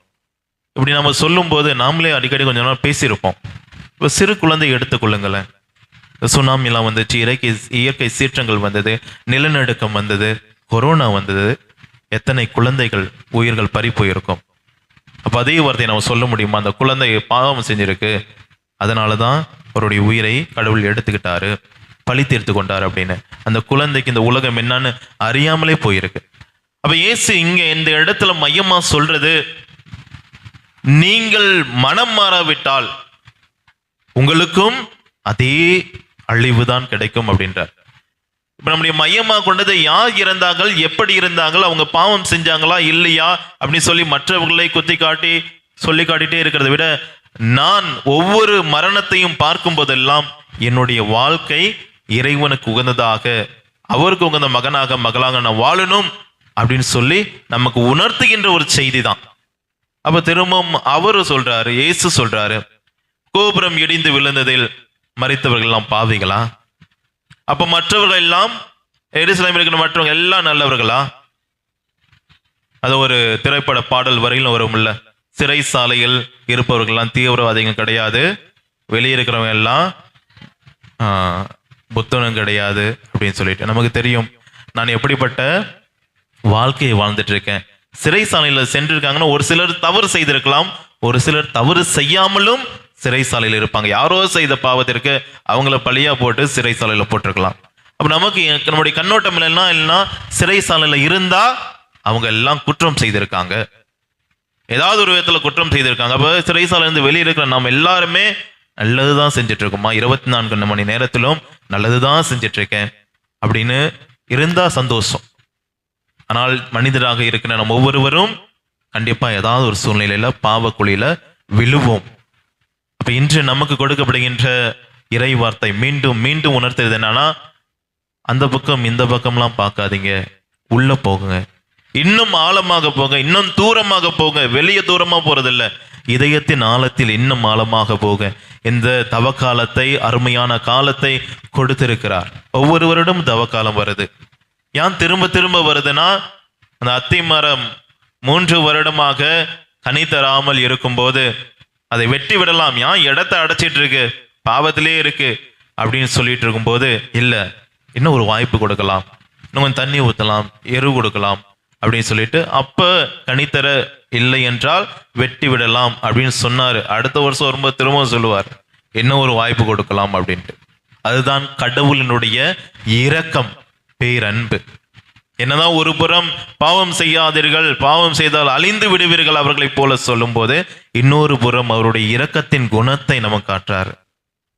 இப்படி நம்ம சொல்லும் போது நாமளே அடிக்கடி கொஞ்ச நாள் பேசியிருப்போம். இப்போ சிறு குழந்தை எடுத்துக்கொள்ளுங்களேன், சுனாமிலாம் வந்துச்சு, இயற்கை சீற்றங்கள் வந்தது, நிலநடுக்கம் வந்தது, கொரோனா வந்தது, எத்தனை குழந்தைகள் உயிர்கள் பறி போயிருக்கும். அப்போ அதே வார்த்தையை நம்ம சொல்ல முடியுமா? அந்த குழந்தை பாவம் செஞ்சிருக்கு, அதனாலதான் அவருடைய உயிரை கடவுள் எடுத்துக்கிட்டாரு, பழி தீர்த்து கொண்டாரு அப்படின்னு. அந்த குழந்தைக்கு இந்த உலகம் என்னன்னு அறியாமலே போயிருக்கு. அப்ப இயேசு இங்க இந்த இடத்துல மையமா சொல்றது, நீங்கள் மனம் மாறாவிட்டால் உங்களுக்கும் அதே அழிவுதான் கிடைக்கும் அப்படின்றார். இப்ப நம்முடைய மையமா கொண்டது யார் இறந்தார்கள், எப்படி இருந்தார்கள், அவங்க பாவம் செஞ்சாங்களா இல்லையா அப்படின்னு சொல்லி மற்றவர்களை குத்தி காட்டி சொல்லி காட்டிட்டே இருக்கிறத விட, நான் ஒவ்வொரு மரணத்தையும் பார்க்கும் போதெல்லாம் என்னுடைய வாழ்க்கை இறைவனுக்கு உகந்ததாக, அவருக்கு உகந்த மகனாக மகளாக நான் வாழணும் அப்படின்னு சொல்லி நமக்கு உணர்த்துகின்ற ஒரு செய்தி தான். அப்ப திரும்பவும் அவரு சொல்றாரு, இயேசு சொல்றாரு, கோபுரம் இடிந்து விழுந்ததில் மரித்தவர்கள் எல்லாம் பாவிகளா? அப்ப மற்றவர்கள் எல்லாம், எருசலேமில் இருக்கிற மற்றவங்க எல்லாம் நல்லவர்களா? அது ஒரு திரைப்பட பாடல் வரையிலும் வரும்ல, சிறைசாலையில் இருப்பவர்கள்லாம் தீவிரவாதிகள் கிடையாது, வெளியே இருக்கிறவங்க எல்லாம் புத்தனும் கிடையாது அப்படின்னு சொல்லிட்டு நமக்கு தெரியும். நான் எப்படிப்பட்ட வாழ்க்கையை வாழ்ந்துட்டு இருக்கேன். சிறைசாலையில் சென்றிருக்காங்கன்னா ஒரு சிலர் தவறு செய்திருக்கலாம், ஒரு சிலர் தவறு செய்யாமலும் சிறைசாலையில் இருப்பாங்க. யாரோ செய்த பாவத்திற்கு அவங்கள பழியா போட்டு சிறைசாலையில் போட்டிருக்கலாம். அப்ப நமக்கு நம்முடைய கண்ணோட்டம் இல்லைன்னா சிறைசாலையில் இருந்தா அவங்க எல்லாம் குற்றம் செய்திருக்காங்க. ஏதாவது ஒரு விதத்தில் குற்றம் செய்திருக்காங்க. அப்போ சிறைசாலையிலிருந்து வெளியே இருக்கிற நாம் எல்லாருமே நல்லது தான் செஞ்சுட்டு இருக்கோமா, 24 மணி நேரத்திலும் நல்லது தான் செஞ்சுட்டு இருக்கேன் அப்படின்னு இருந்தா சந்தோஷம். ஆனால் மனிதராக இருக்கிற நம்ம ஒவ்வொருவரும் கண்டிப்பா ஏதாவது ஒரு சூழ்நிலையில பாவக்குழியில விழுவோம். அப்ப இன்று நமக்கு கொடுக்கப்படுகின்ற இறை வார்த்தை மீண்டும் மீண்டும் உணர்த்துறது என்னன்னா, அந்த பக்கம் இந்த பக்கம்லாம் பார்க்காதீங்க, உள்ள போகுங்க, இன்னும் ஆழமாக போக, இன்னும் தூரமாக போக. வெளியே தூரமா போறதில்ல, இதயத்தின் ஆழத்தில் இன்னும் ஆழமாக போக இந்த தவக்காலத்தை, அருமையான காலத்தை கொடுத்திருக்கிறார். ஒவ்வொரு வருடம் தவக்காலம் வருது. ஏன் திரும்ப திரும்ப வருதுன்னா, அந்த அத்தி மரம் 3 வருடமாக கனி தராமல் இருக்கும்போது அதை வெட்டி விடலாம், ஏன் இடத்தை அடைச்சிட்டு இருக்கு, பாவத்திலே இருக்கு அப்படின்னு சொல்லிட்டு இருக்கும்போது, இல்லை இன்னும் ஒரு வாய்ப்பு கொடுக்கலாம், இன்னும் கொஞ்சம் தண்ணி ஊற்றலாம், எரு கொடுக்கலாம் அப்படின்னு சொல்லிட்டு அப்ப கனித்தர இல்லை என்றால் வெட்டி விடலாம் அப்படின்னு சொன்னாரு. அடுத்த வருஷம் வரும்போது திரும்பவும் சொல்லுவார், இன்னும் ஒரு வாய்ப்பு கொடுக்கலாம் அப்படின்ட்டு. அதுதான் கடவுளினுடைய இரக்கம், பேரன்பு. என்னதான் ஒரு புறம் பாவம் செய்யாதீர்கள், பாவம் செய்தால் அழிந்து விடுவீர்கள் அவர்களை போல சொல்லும் போது, இன்னொரு புறம் அவருடைய இரக்கத்தின் குணத்தை நமக்கு காட்டுறாரு.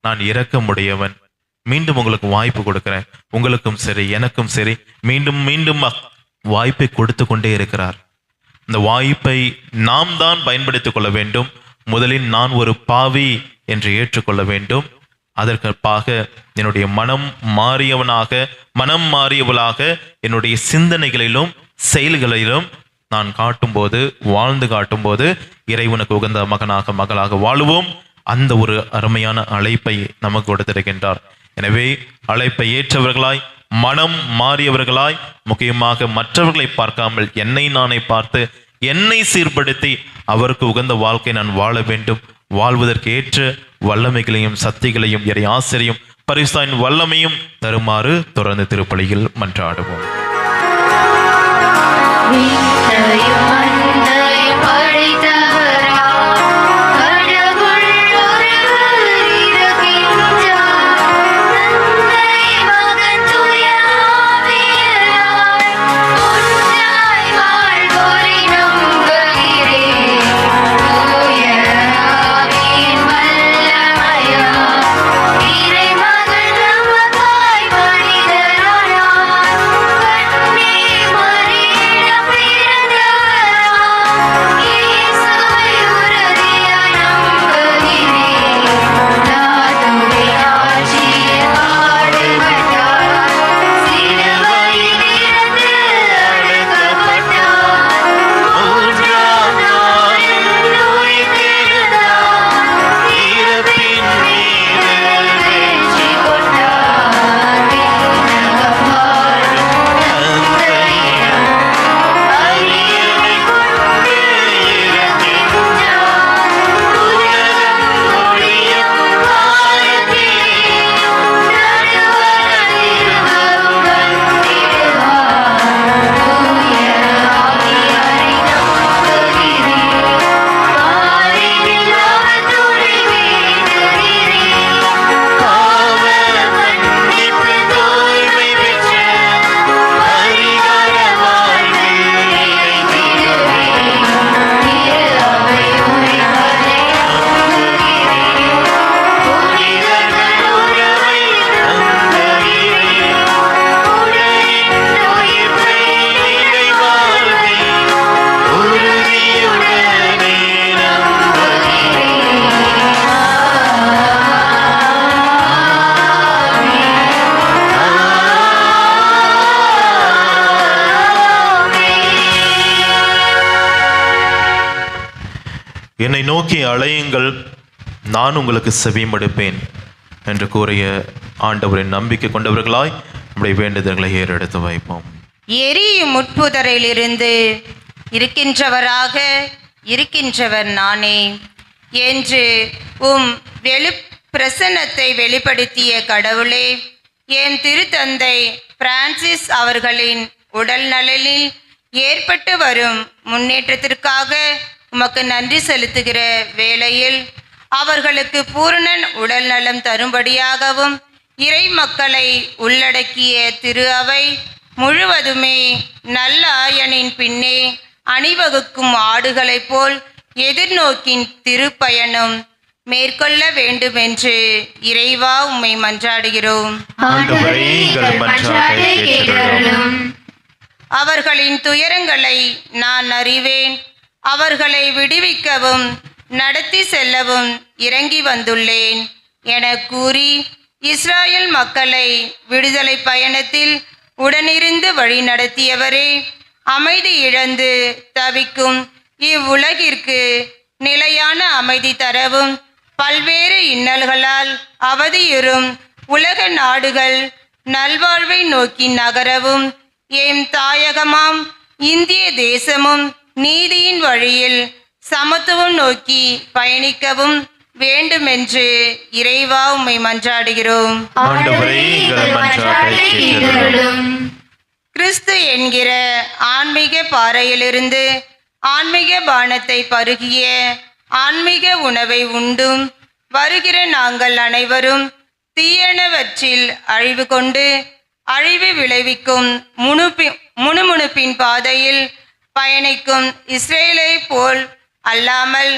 நான் இரக்கமுடையவன், மீண்டும் உங்களுக்கு வாய்ப்பு கொடுக்கிறேன், உங்களுக்கும் சரி எனக்கும் சரி மீண்டும் மீண்டும் வாய்ப்பை கொடுத்து கொண்டே இருக்கிறார். இந்த வாய்ப்பை நாம் தான் பயன்படுத்திக் கொள்ள வேண்டும். முதலில் நான் ஒரு பாவி என்று ஏற்றுக்கொள்ள வேண்டும். அதற்காக என்னுடைய மனம் மாறியவளாக என்னுடைய சிந்தனைகளிலும் செயல்களிலும் நான் காட்டும்போது, வாழ்ந்து காட்டும்போது இறைவனுக்கு உகந்த மகளாக வாழுவோம். அந்த ஒரு அருமையான அழைப்பை நமக்கு கொடுத்திருக்கின்றார். எனவே அழைப்பை ஏற்றவர்களாய், மனம் மாறியவர்களாய், முக்கியமாக மற்றவர்களை பார்க்காமல் என்னை நானே பார்த்து என்னை சீர்படுத்தி அவருக்கு உகந்த வாழ்க்கை நான் வாழ வேண்டும். வாழ்வதற்கு ஏற்ற வல்லமைகளையும் சக்திகளையும் இறை ஆசிரியும் பரிசுத்தாவின் வல்லமையும் தருமாறு தொடர்ந்து திருப்பலியில் மன்றாடுவோம். என்னை நோக்கி அழையுங்கள், நான் உங்களுக்கு செவிமடுப்பேன் என்று கூறிய ஆண்டவரின் நம்பிக்கை கொண்டவர்களாய் நம்முடைய வேண்டுதல்களை ஏறெடுத்து வைப்போம். எரியும் முட்புதரிலிருந்து இருக்கின்றவர் நானே என்று பிரசன்னத்தை வெளிப்படுத்திய கடவுளே, என் திருத்தந்தை பிரான்சிஸ் அவர்களின் உடல் நலனில் ஏற்பட்டு வரும் முன்னேற்றத்திற்காக உமக்கு நன்றி செலுத்துகிற வேளையில் அவர்களுக்கு பூரண உடல் நலம் தரும்படியாகவும் இறை மக்களை உள்ளடக்கிய திரு அவை முழுவதுமே நல்ல ஆயனின் பின்னே அணிவகுக்கும் ஆடுகளைப் போல் எதிர்நோக்கின் திருப்பயணம் மேற்கொள்ள வேண்டுமென்று இறைவா உம்மை மன்றாடுகிறோம். ஆண்டவரே, எங்கள் மன்றாட்டை கேட்டருளும். அவர்களின் துயரங்களை நான் அறிவேன். அவர்களை விடுவிக்கவும் நடத்தி செல்லவும் இறங்கி வந்துள்ளேன் என கூறி இஸ்ராயேல் மக்களை விடுதலை பயணத்தில் உடனிருந்து வழி நடத்தியவரே, அமைதி இழந்து தவிக்கும் இவ்வுலகிற்கு நிலையான அமைதி தரவும், பல்வேறு இன்னல்களால் அவதியுறும் உலக நாடுகள் நல்வாழ்வை நோக்கி நகரவும், எம் தாயகமாம் இந்திய தேசமும் நீதியின் வழியில் சமத்துவம் நோக்கி பயணிக்கவும் வேண்டுமென்று இறைவா உம்மை மன்றாடுகிறோம். ஆண்டவரே, எங்கள் மன்றாட்டை கேட்டருளும். கிறிஸ்து என்கிற ஆன்மீக பாறையிலிருந்து ஆன்மீக பானத்தை பருகிய ஆன்மீக உணவை உண்டும் வருகிற நாங்கள் அனைவரும் தீயனவற்றில் அழிவு கொண்டு அழிவு விளைவிக்கும் முணுமுணுப்பின் பாதையில் பயணிக்கும் இஸ்ரேலை போல் அல்லாமல்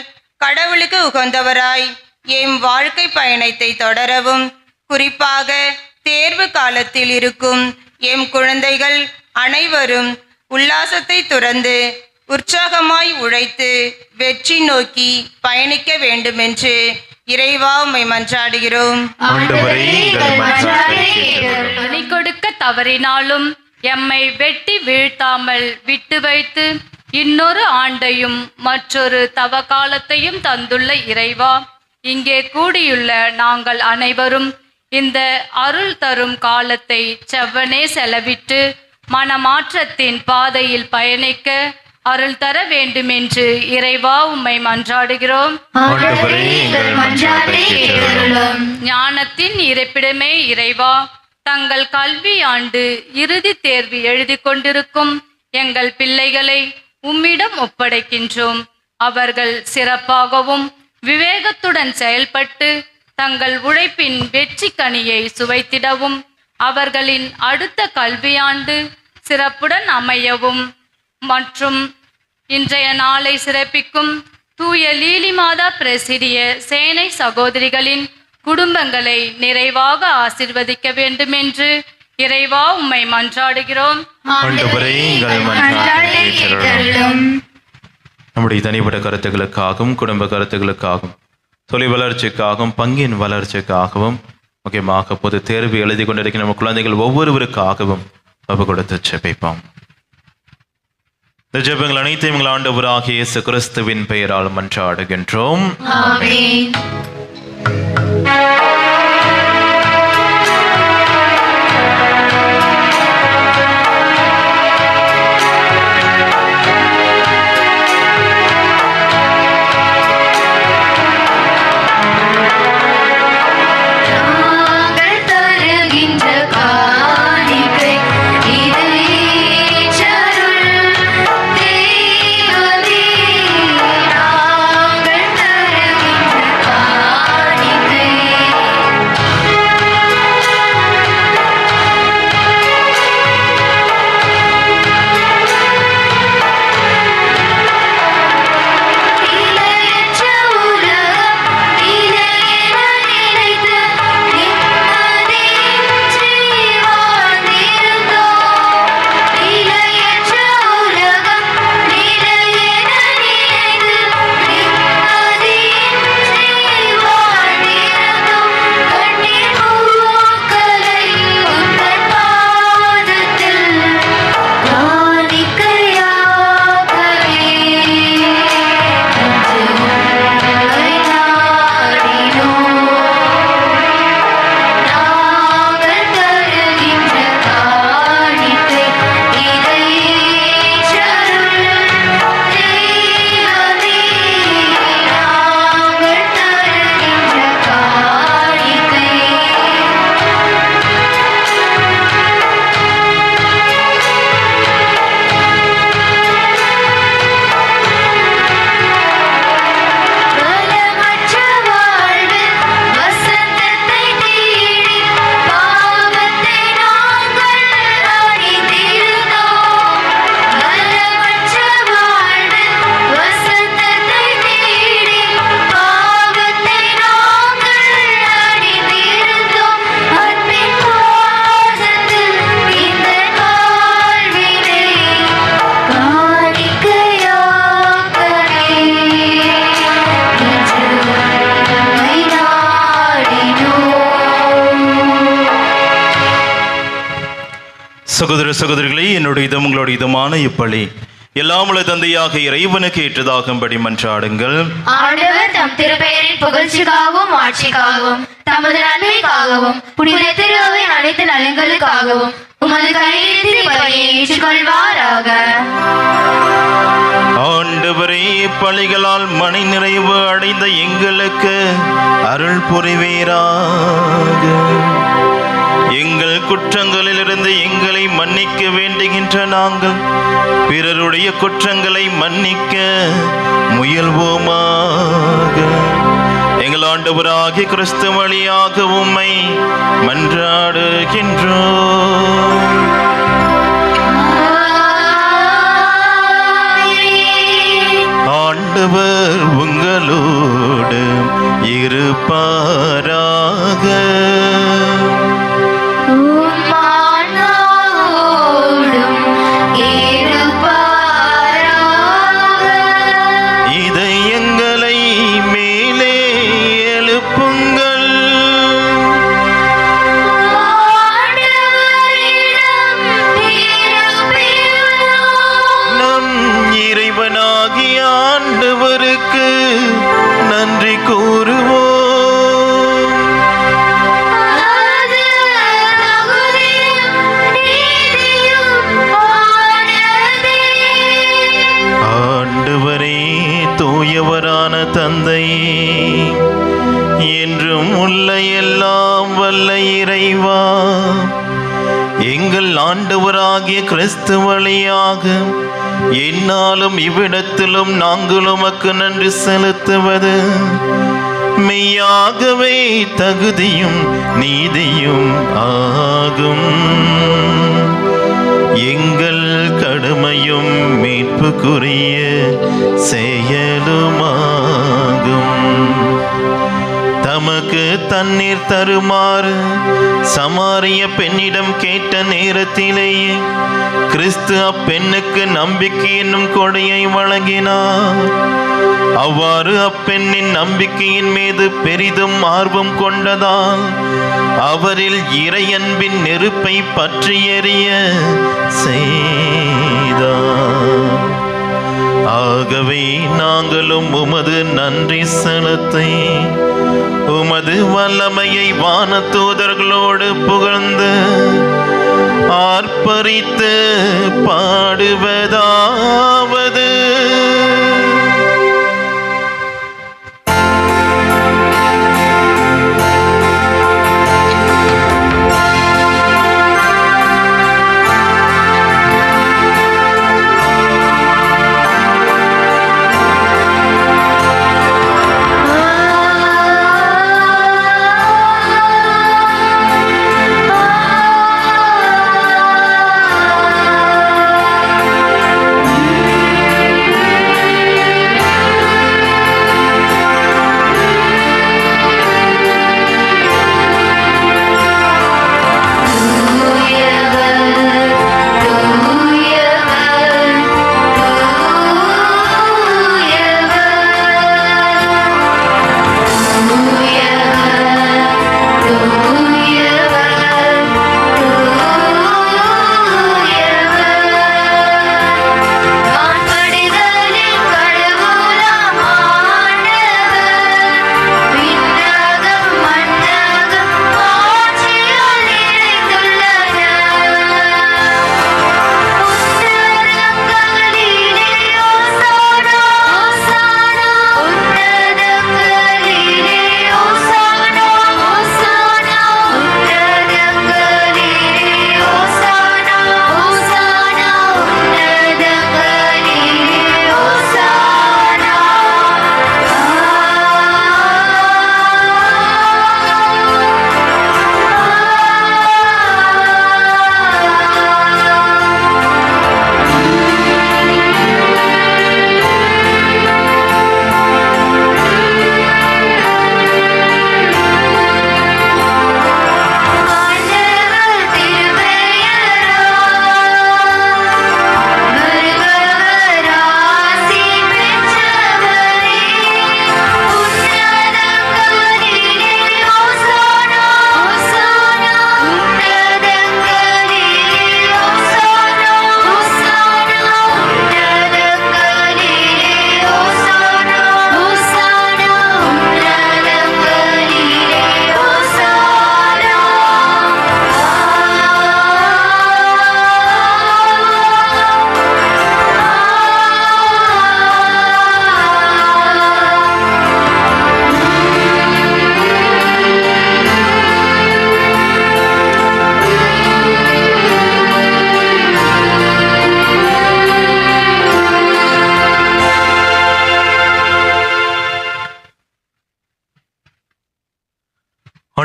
கடவுளுக்கு உகந்தவராய் எம் வாழ்க்கை பயணத்தை தொடரவும், குறிப்பாக தேர்வு காலத்தில் இருக்கும் எம் குழந்தைகள் அனைவரும் உல்லாசத்தை துறந்து உற்சாகமாய் உழைத்து வெற்றி நோக்கி பயணிக்க வேண்டுமென்று இறைவா உம்மை மன்றாடுகிறோம். ஆண்டவரே, எங்கள் மன்றாட்டை கேட்டருளும். பலி கொடுக்க தவறினாலும் எம்மை வெட்டி வீழ்த்தாமல் விட்டு வைத்து இன்னொரு ஆண்டையும் மற்றொரு தவக்காலத்தையும் தந்துள்ள இறைவா, இங்கே கூடியுள்ள நாங்கள் அனைவரும் இந்த அருள் தரும் காலத்தை செவ்வனே செலவிட்டு மனமாற்றத்தின் பாதையில் பயணிக்க அருள் தர வேண்டுமென்று இறைவா உம்மை மன்றாடுகிறோம். ஆண்டவரே, எங்கள் மன்றாட்டை கேட்டருளும். ஞானத்தின் இருப்பிடமே இறைவா, தங்கள் கல்வி ஆண்டு இறுதி தேர்வு எழுதி கொண்டிருக்கும் எங்கள் பிள்ளைகளை உம்மிடம் ஒப்படைக்கின்றோம். அவர்கள் சிறப்பாகவும் விவேகத்துடன் செயல்பட்டு தங்கள் உழைப்பின் வெற்றி கனியை சுவைத்திடவும், அவர்களின் அடுத்த கல்வியாண்டு சிறப்புடன் அமையவும் மற்றும் இன்றைய நாளை சிறப்பிக்கும் தூய லீலி மாதா பிரசிடிய சேனை சகோதரிகளின் குடும்பங்களை நிறைவாக ஆசிர்வதிக்க வேண்டுமென்று இறைவா உம்மை மன்றாடுகிறோம். ஆண்டவரே, எங்கள் மன்றாட்டை கேட்டருளும். நம்முடைய தனிப்பட்ட கருத்துக்களுக்காகவும் குடும்ப கருத்துக்களுக்காகவும் தொழில் வளர்ச்சிக்காகவும் பங்கின் வளர்ச்சிக்காகவும் முக்கியமாக பொது தேர்வு எழுதி கொண்டிருக்கிற நம்ம குழந்தைகள் ஒவ்வொருவருக்காகவும் ஒப்பு கொடுத்து ஜெபிப்போம். இந்த ஜெபங்கள் அனைத்தையும் எங்கள் ஆண்டவராகிய இயேசு கிறிஸ்துவின் பெயரால் மன்றாடுகின்றோம். ஆமென். நாங்கள் தருகின்ற காணிக்கை இது ஏற்றருள் தெய்வமே. நாங்கள் தருகின்ற காணிக்கை சகோதர சகோதரிகளே, என்னுடைய இதம் உங்களுடைய இதமான இப்பலி எல்லாமுள்ள தந்தையாக இறைவனுக்கு ஏற்றதாகும்படி மன்றாடுங்கள். ஆண்டவர் தம் திருப்பெயரின் புகழ்ச்சிக்காகவும் ஆட்சிக்காகவும் தமது நன்மைக்காகவும் புனித திருவையின் அனைத்து நலன்களுக்காகவும் உமது கையெழுத்து பலியை ஏற்றுக்கொள்வாராக. ஆண்டவரே, பலிகளால் மனை நிறைவு அடைந்த எங்களுக்கு அருள் புரிவீராக. எங்கள் குற்றங்களிலிருந்து எங்களை மன்னிக்க வேண்டுகின்ற நாங்கள் பிறருடைய குற்றங்களை மன்னிக்க முயல்வோமாக. எங்கள் ஆண்டவராகிய கிறிஸ்து வழியாக உம்மை மன்றாடுகின்றோம். ஆண்டவர் உங்களோடு இருப்பாராக. இதயங்களை மேலே எழுப்புங்கள். நம் இறைவனாகிய ஆண்டவருக்கு நன்றி கூறுவோம். ஆண்டவரே, தூயவரான தந்தையே, என்றும் உள்ள எல்லாம் வல்ல இறைவா, எங்கள் ஆண்டவராகிய கிறிஸ்து வழியாக என்னாலும் இவ்விடத்திலும் நாங்கள் உமக்கு நன்றி செலுத்துவது மெய்யாகவே தகுதியும் நீதியும் ஆகும். எங்கள் கடமையும் மீட்புக்குரிய செயலுமாகும். தமக்கு தண்ணீர் தருமாறு சமாரிய பெண்ணிடம் கேட்ட நேரத்திலேயே கிறிஸ்து அப்பெண்ணுக்கு நம்பிக்கை என்னும் கொடையை வழங்கினார். அவ்வாறு அப்பெண்ணின் நம்பிக்கையின் மீது பெரிதும் ஆர்வம் கொண்டதால் அவரில் இறையன்பின் நெருப்பை பற்றி எரிய செய்தார். ஆகவே நாங்களும் உமது நன்றி செலுத்தி உமது வல்லமையை வானதூதர்களோடு புகழ்ந்து ஆர்ப்பரித்து பாடுவதாவது: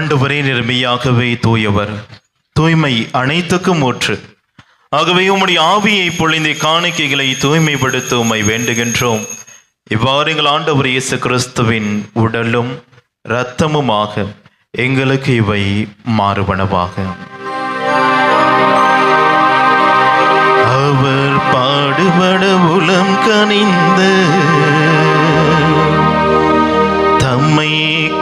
ஆண்டவரே நிர்மையாகவே தூயவர், தூய்மை அனைத்துக்கும் ஊற்று. ஆகவே உம்முடைய ஆவியை பொழிந்த காணிக்கைகளை தூய்மைப்படுத்த உம்மை வேண்டுகின்றோம். இவ்வாறு எங்கள் ஆண்டவர் இயேசு கிறிஸ்துவின் உடலும் இரத்தமுமாக எங்களுக்கு இவை மாறுபனவாக. அவர் பாடுபட உளம் கனிந்து தம்மை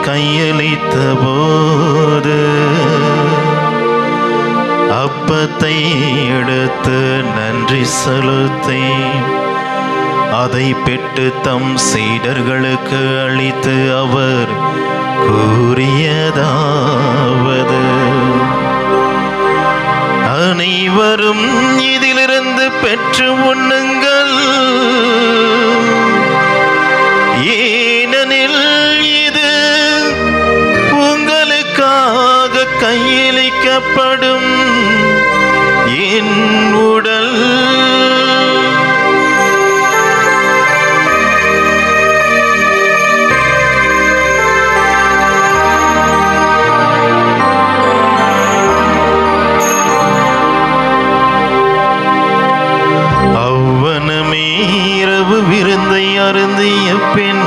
கையளித்த போது அப்பத்தை எடுத்து நன்றி செலுத்தி அதை பெற்று தம் சீடர்களுக்கு அளித்து அவர் கூறியதாவது: அனைவரும் இதிலிருந்து பெற்று உண்ணுங்கள், ஏனெனில் இது உங்களுக்காக கையளிக்கப்படும் என் உடல். அவ்வனமே இரவு விருந்தை அருந்திய பின்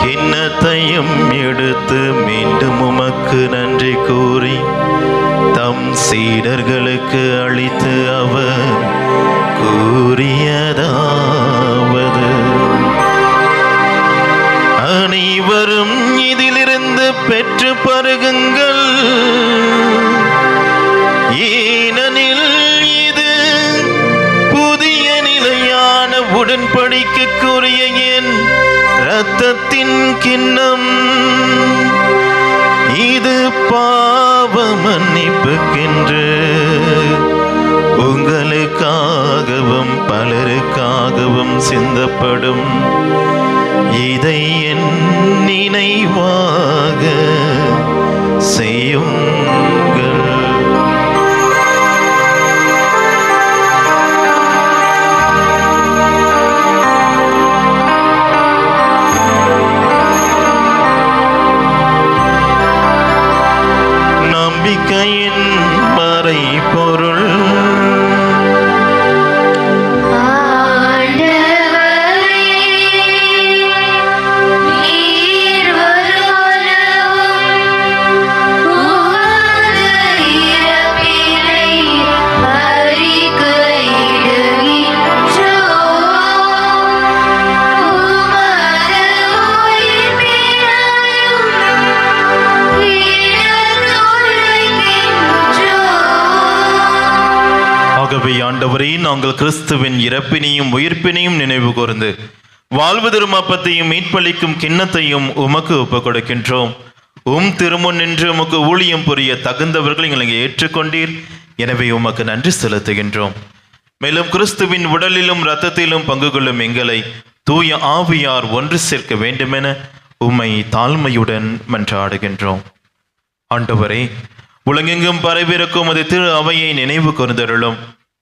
கிண்ணத்தையும் எடுத்து மீண்டும் உமக்கு நன்றி கூறி தம் சீடர்களுக்கு அளித்து அவர் கூறியதாவது: அனைவரும் இதிலிருந்து பெற்று பருகுங்கள், ஏனெனில் இது புதிய நிலையான உடன்படிக்கைக்குரிய என் இரத்தத்தின் கிண்ணம். இது பாவ மன்னிப்புக்கென்று உங்களுக்காகவும் பலருக்காகவும் சிந்தப்படும். இதை என் நினைவாக செய்யுங்கள். நம்பிக்கையின் மறைபொருள் ஆண்டவரே, நாங்கள் கிறிஸ்துவின் இறப்பினையும் உயிர்ப்பினையும் நினைவு கூர்ந்து வாழ்வு தரும் அப்பத்தையும் மீட்பளிக்கும் கிண்ணத்தையும் உமக்கு ஒப்புக் கொடுக்கின்றோம். திருமுன் நின்று உமக்கு ஊழியம் புரிய தகுந்தவர்கள் எங்களை ஏற்றுக்கொண்டீர். எனவே உமக்கு நன்றி செலுத்துகின்றோம். மேலும் கிறிஸ்துவின் உடலிலும் இரத்தத்திலும் பங்கு கொள்ளும் எங்களை தூய ஆவியார் ஒன்று சேர்க்க வேண்டுமென உம்மை தாழ்மையுடன் மன்றாடுகின்றோம். ஆண்டவரே, உலகெங்கும் பரவிருக்கும் அது திரு அவையை நினைவு கூர்ந்தருளும்.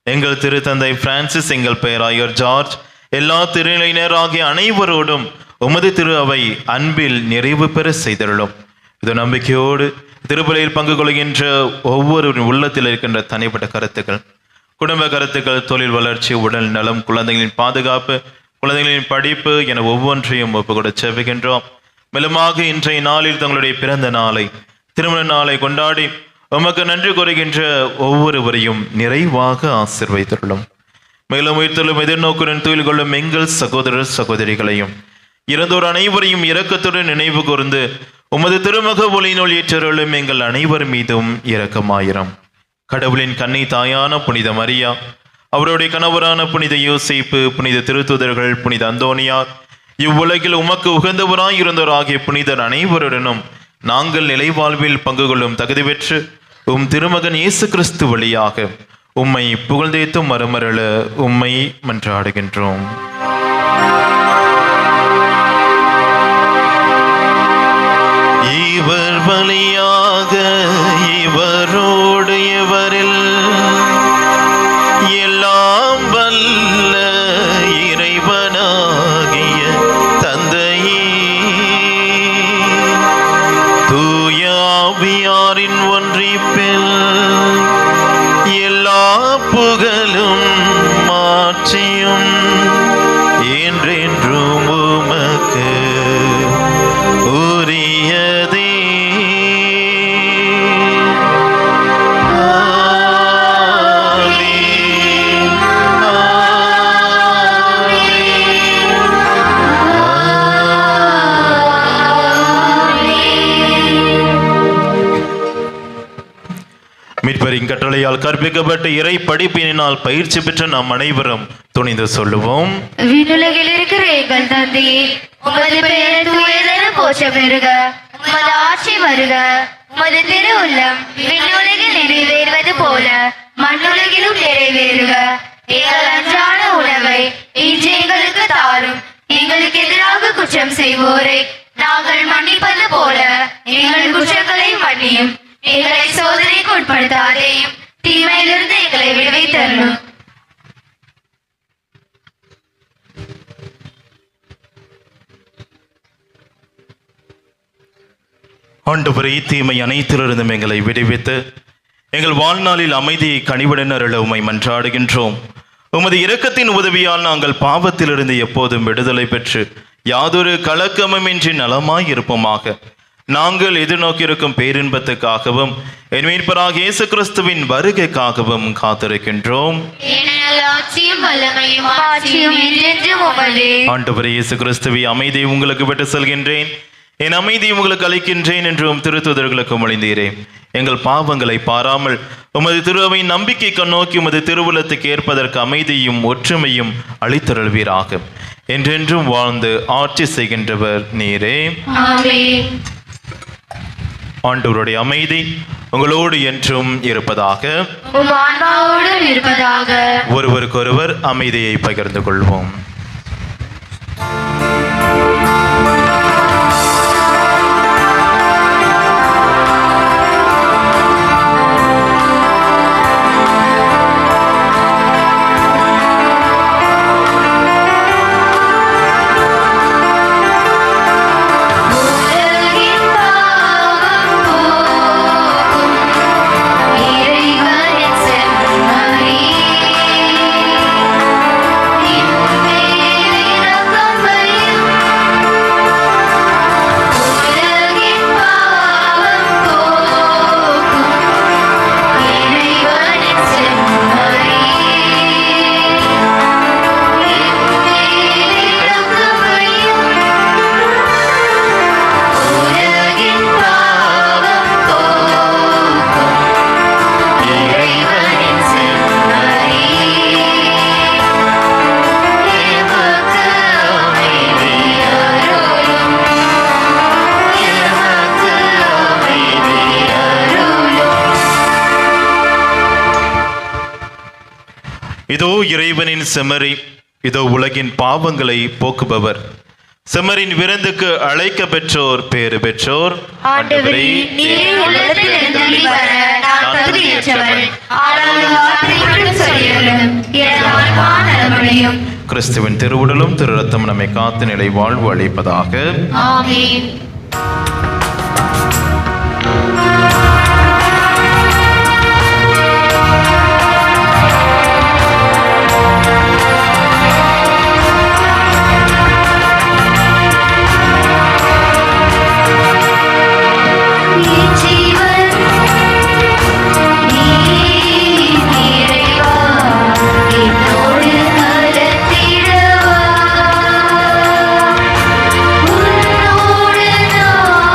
எங்கள் திருத்தந்தை பிரான்சிஸ், எங்கள் பேராயர் ஜார்ஜ், எல்லா திருநிலையினர் ஆகிய அனைவரோடும் உமது திரு அவை அன்பில் நிறைவு பெற செய்தருளும். இது நம்பிக்கையோடு திருப்பலியில் பங்கு கொள்கின்ற ஒவ்வொரு உள்ளத்தில் இருக்கின்ற தனிப்பட்ட கருத்துக்கள், குடும்ப கருத்துக்கள், தொழில் வளர்ச்சி, உடல் நலம், குழந்தைகளின் பாதுகாப்பு, குழந்தைகளின் படிப்பு என ஒவ்வொன்றையும் ஒப்புக்கொட செவிக்கின்றோம். மேலுமாக இன்றைய நாளில் தங்களுடைய பிறந்த நாளை, திருமண நாளை கொண்டாடி உமக்கு நன்றி கூறுகின்ற ஒவ்வொருவரையும் நிறைவாக ஆசீர்வதித்துள்ளோம். மேலும் உயிர்த்தலும் எதிர்நோக்குடன் துயில் கொள்ளும் எங்கள் சகோதரர் சகோதரிகளையும் இறந்தோர் அனைவரையும் இரக்கத்துடன் நினைவு கூர்ந்து உமது திருமுக ஒளியினுள் ஏற்றருளும் எங்கள் அனைவர் மீதும் இரக்கமாயிரம். கடவுளின் கன்னி தாயான புனித மரியா, அவருடைய கணவரான புனித யோசேப்பு, புனித திருத்தூதர்கள், புனித அந்தோனியார், இவ்வுலகில் உமக்கு உகந்தவராய் இருந்தோர் ஆகிய புனிதர் அனைவருடனும் நாங்கள் நிலைவாழ்வில் பங்கு கொள்ளும் தகுதி பெற்று திருமகன் இயேசு கிறிஸ்து வழியாக உம்மை புகழ்ந்தேத்தும் மறுமரள உம்மை மன்றாடுகின்றோம். இவர் வழியாக இவரோடு இவரில் எல்லாம் வல்ல இறைவனாகிய தந்தையே, மாட்சியும் என்றென்றும் உமக்கு உரியதே. மீட்பரின் கட்டளையால் கற்பிக்கப்பட்ட இறை படிப்பினால் பயிற்சி பெற்ற நாம் அனைவரும் துணிந்து சொல்லுவோம். விண்ணுலகில் இருக்கிற எங்கள் தந்தையே, உமது பெயர் தூயதென போற்ற பெறுக. உமது ஆட்சி வருக. உமது திருவுள்ளம் விண்ணுலகில் நிறைவேறுவது போல மண்ணுலகிலும் நிறைவேறுக. எங்கள் அன்றாட உணவை இன்று எங்களுக்கு தாரும். எங்களுக்கு எதிராக குற்றம் செய்வோரை நாங்கள் மன்னிப்பது போல எங்கள் குற்றங்களை மன்னியும். எங்களை சோதனைக்கு உட்படுத்தாதேயும், தீமையிலிருந்து எங்களை விடுவித்தருளும். ஆண்டவரே, தீமை அனைத்திலிருந்தும் எங்களை விடுவித்து எங்கள் வாழ்நாளில் அமைதியை கனிவுடன் அருள உம்மை மன்றாடுகின்றோம். உமது இரக்கத்தின் உதவியால் நாங்கள் பாவத்திலிருந்து எப்போதும் விடுதலை பெற்று யாதொரு கலக்கமுமின்றி நலமாய் இருப்போமாக. நாங்கள் எதிர்நோக்கியிருக்கும் பேரின்பத்துக்காகவும் என் மீட்பராகிய இயேசு கிறிஸ்துவின் வருகைக்காகவும் காத்திருக்கின்றோம். ஆண்டவரே இயேசு கிறிஸ்துவை, அமைதியை உங்களுக்கு விட்டு செல்கின்றேன், என் அமைதியை உங்களுக்கு அளிக்கின்றேன் என்றும் திருத்தூதர்களுக்கு மொழிந்தீரே. எங்கள் பாவங்களை பாராமல் உமது திருவை நம்பிக்கை கண்ணோக்கி உமது திருவுலத்துக்கு ஏற்பதற்கு அமைதியும் ஒற்றுமையும் அளித்தருள்வீராக. என்றென்றும் வாழ்ந்து ஆட்சி செய்கின்றவர் நீரே. ஆண்டவருடைய அமைதி உங்களோடு என்றும் இருப்பதாக. ஒருவருக்கொருவர் அமைதியை பகிர்ந்து கொள்வோம். இதோ இறைவனின் செம்மறி, இதோ உலகின் பாவங்களை போக்குபவர். செம்மறின் விருந்துக்கு அழைக்க பெற்றோர் பேறு பெற்றோர். கிறிஸ்துவின் திருவுடலும் திரு ரத்தம் நம்மை காத்து நிலை வாழ்வு அளிப்பதாக. ஆமென். உன்னோடு நான்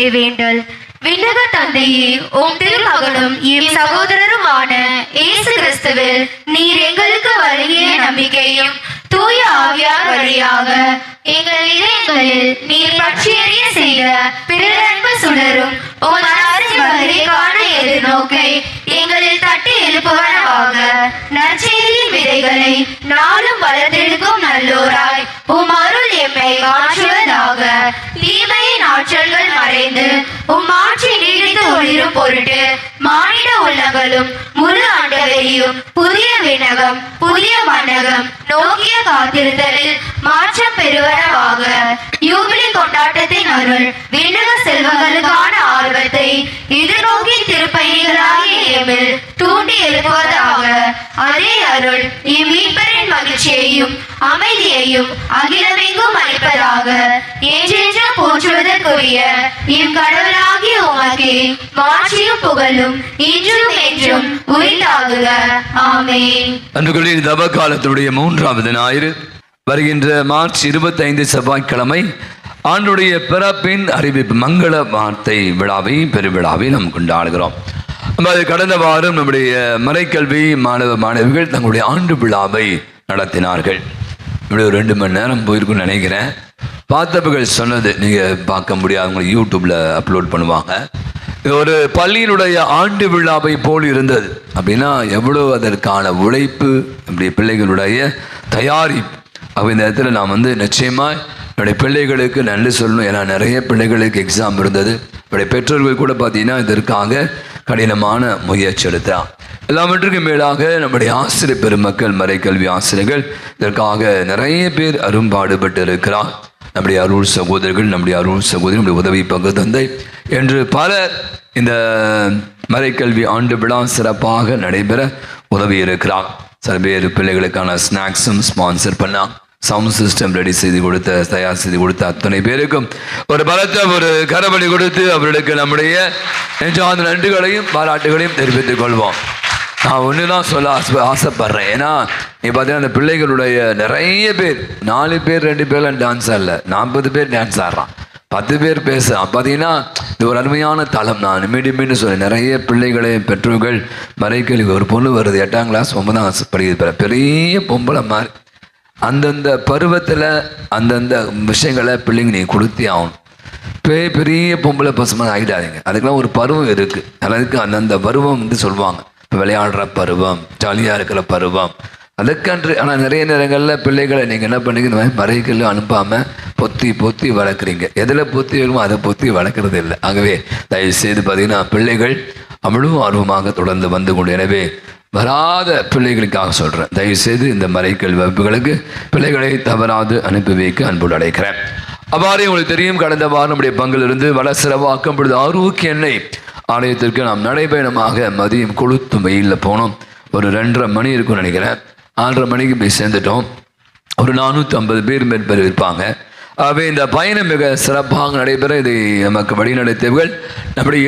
வழியை வேண்டல். விண்ணக தந்தையே, உம் திருமகனும் எம் சகோதரருமான இயேசு கிறிஸ்துவில் நீர் எங்களுக்கு வழங்கிய நம்பிக்கையும் தூய ஆவியார் வழியாக எங்கள் இதயங்களில் நீர் பற்றி எறிய செய்த பிறரன்பு சுடரும் உம் அரசின் வருகைக்கான எதிர்நோக்கை எங்களில் தட்டி எழுப்புவனவாக. நற்செய்தியின் விதைகளை நாளும் வளர்த்தெடுக்கும் நல்லோராய் உம் அருள் எம்மை மாற்றுவதாக. தீமையின் ஆற்றல்கள் மறைந்து உம் ஆட்சி நீடித்து ஒளிரும் பொருட்டு மானிட உள்ளங்களும் முழு ஆண்டவரையும் புதிய விண்ணகம் புதிய மன்னகம் நோக்கிய காத்திருத்தலில் மாற்றம் பெறுவனவாக. யூபிலி கொண்டாட்டத்தின் அருள் விண்ணக செல்வங்களுக்கான ஆர்வத்தை எதிர்நோக்கி திருப்பயணிகளாகிய எம்மில் தூண்டி எழுப்புவதாக. அதே அருள் எம் மீட்பரின் மகிழ்ச்சியையும் அமைதியையும் அகிலமெங்கும் அளிப்பதாக. என்றென்றும் போற்றுவதற்குரிய எம் கடவுளாகிய உமக்கே மாட்சியும் புகழும் இன்றும் என்றும் உரித்தாகுக. ஆமென். அன்றுகளில் தவ காலத்துடைய 3வது ஞாயிறு வருகின்ற மார்ச் 25 செவ்வாய்க்கிழமை ஆண்டுடைய பிறப்பின் அறிவிப்பு மங்கள வார்த்தை விழாவை பெருவிழாவை நாம் கொண்டாடுகிறோம். கடந்த வாரம் நம்முடைய மறைக்கல்வி மாணவிகள் தங்களுடைய ஆண்டு விழாவை நடத்தினார்கள். இப்படி ஒரு 2 மணி நேரம் போயிருக்குன்னு நினைக்கிறேன். பார்த்தவர்கள் சொன்னது நீங்கள் பார்க்க முடியாதவங்களை யூடியூப்ல அப்லோட் பண்ணுவாங்க. ஒரு பள்ளியினுடைய ஆண்டு விழாவை போல் இருந்தது. அப்படின்னா எவ்வளோ அதற்கான உழைப்பு, அப்படி பிள்ளைகளுடைய தயாரிப்பு. அப்போ இந்த இடத்துல நான் நிச்சயமாக என்னுடைய பிள்ளைகளுக்கு நன்றி சொல்லணும். ஏன்னா நிறைய பிள்ளைகளுக்கு எக்ஸாம் இருந்தது. என்னுடைய பெற்றோர்கள் கூட பார்த்தீங்கன்னா இதற்காக கடினமான முயற்சி எடுத்தான். எல்லாவற்றுக்கும் மேலாக நம்முடைய ஆசிரியர் பெருமக்கள், மறைக்கல்வி ஆசிரியர்கள் இதற்காக நிறைய பேர் அரும்பாடுபட்டு இருக்கிறார். நம்முடைய அருள் சகோதரர்கள், நம்முடைய அருள் சகோதரி, நம்முடைய உதவி பங்கு தந்தை என்று பலர் இந்த மறைக்கல்வி ஆண்டு விழா சிறப்பாக நடைபெற உதவி இருக்கிறார். சில பேர் பிள்ளைகளுக்கான ஸ்நாக்ஸும் ஸ்பான்சர் பண்ணாங்க. சவுண்ட் சிஸ்டம் ரெடி செய்து கொடுத்த, தயார் செய்து கொடுத்த அத்தனை பேருக்கும் ஒரு பலத்த ஒரு கரவழி கொடுத்து அவர்களுக்கு நம்முடைய நெஞ்சார்ந்த நன்றிகளையும் பாராட்டுகளையும் தெரிவித்துக் கொள்வோம். நான் ஒன்று தான் சொல்ல ஆசைப்படுறேன். ஏன்னா நீ பார்த்தீங்கன்னா அந்த பிள்ளைகளுடைய நிறைய பேர் 4 பேர் 2 பேர்லாம் டான்ஸ் ஆடல, 40 பேர் டான்ஸ் ஆடுறான், 10 பேர் பேசுகிறான். பார்த்தீங்கன்னா இது ஒரு அருமையான தளம். நான் மீண்டும் சொல்ல நிறைய பிள்ளைகளை பெற்றோர்கள் மறைக்கல்வி ஒரு பொண்ணு வருது 8ஆம் கிளாஸ் 9ஆம் கிளாஸ் படிக்கிறது, பெரிய பொம்பளை மாதிரி. அந்தந்த பருவத்தில் அந்தந்த விஷயங்களை பிள்ளைங்க நீங்கள் கொடுத்தே ஆகணும். பெரிய பொம்பளை பசுமை ஆகிடாதீங்க. அதுக்கெல்லாம் ஒரு பருவம் இருக்குது. அதுக்கு அந்தந்த பருவம் சொல்லுவாங்க. விளையாடுற பருவம், ஜாலியாக இருக்கிற பருவம், அதுக்கன்று. ஆனால் நிறைய நேரங்களில் பிள்ளைகளை நீங்கள் என்ன பண்ணீங்க, இந்த மாதிரி மறைக்கல்வி அனுப்பாமல் பொத்தி வளர்க்குறீங்க. எதில் பொத்தி வருமோ அதை பொத்தி வளர்க்குறது இல்லை. ஆகவே தயவுசெய்து பார்த்தீங்கன்னா பிள்ளைகள் அவ்வளோ ஆர்வமாக தொடர்ந்து வந்து கொண்டு, எனவே வராத பிள்ளைகளுக்காக சொல்கிறேன், தயவுசெய்து இந்த மறைக்கல்வி வகுப்புகளுக்கு பிள்ளைகளை தவறாது அனுப்பி வைக்க அன்போடு அழைக்கிறேன். அவ்வாறு உங்களுக்கு தெரியும், கடந்த வாரம் நம்முடைய பங்கிலிருந்து வளசிறவாக்கம் பொழுது ஆரோக்கிய எண்ணெய் ஆலயத்திற்கு நாம் நடைபயணமாக மதியம் கொளுத்து வெயிலில் போனோம். ஒரு 2:30 மணி இருக்கும்னு நினைக்கிறேன். 4:30 மணிக்கு போய் சேர்ந்துட்டோம். ஒரு 450 பேர் மேற்பர் இருப்பாங்க. ஆகவே இந்த பயணம் மிக சிறப்பாக நடைபெற இதை நமக்கு வழிநடத்தியவர்கள் நம்முடைய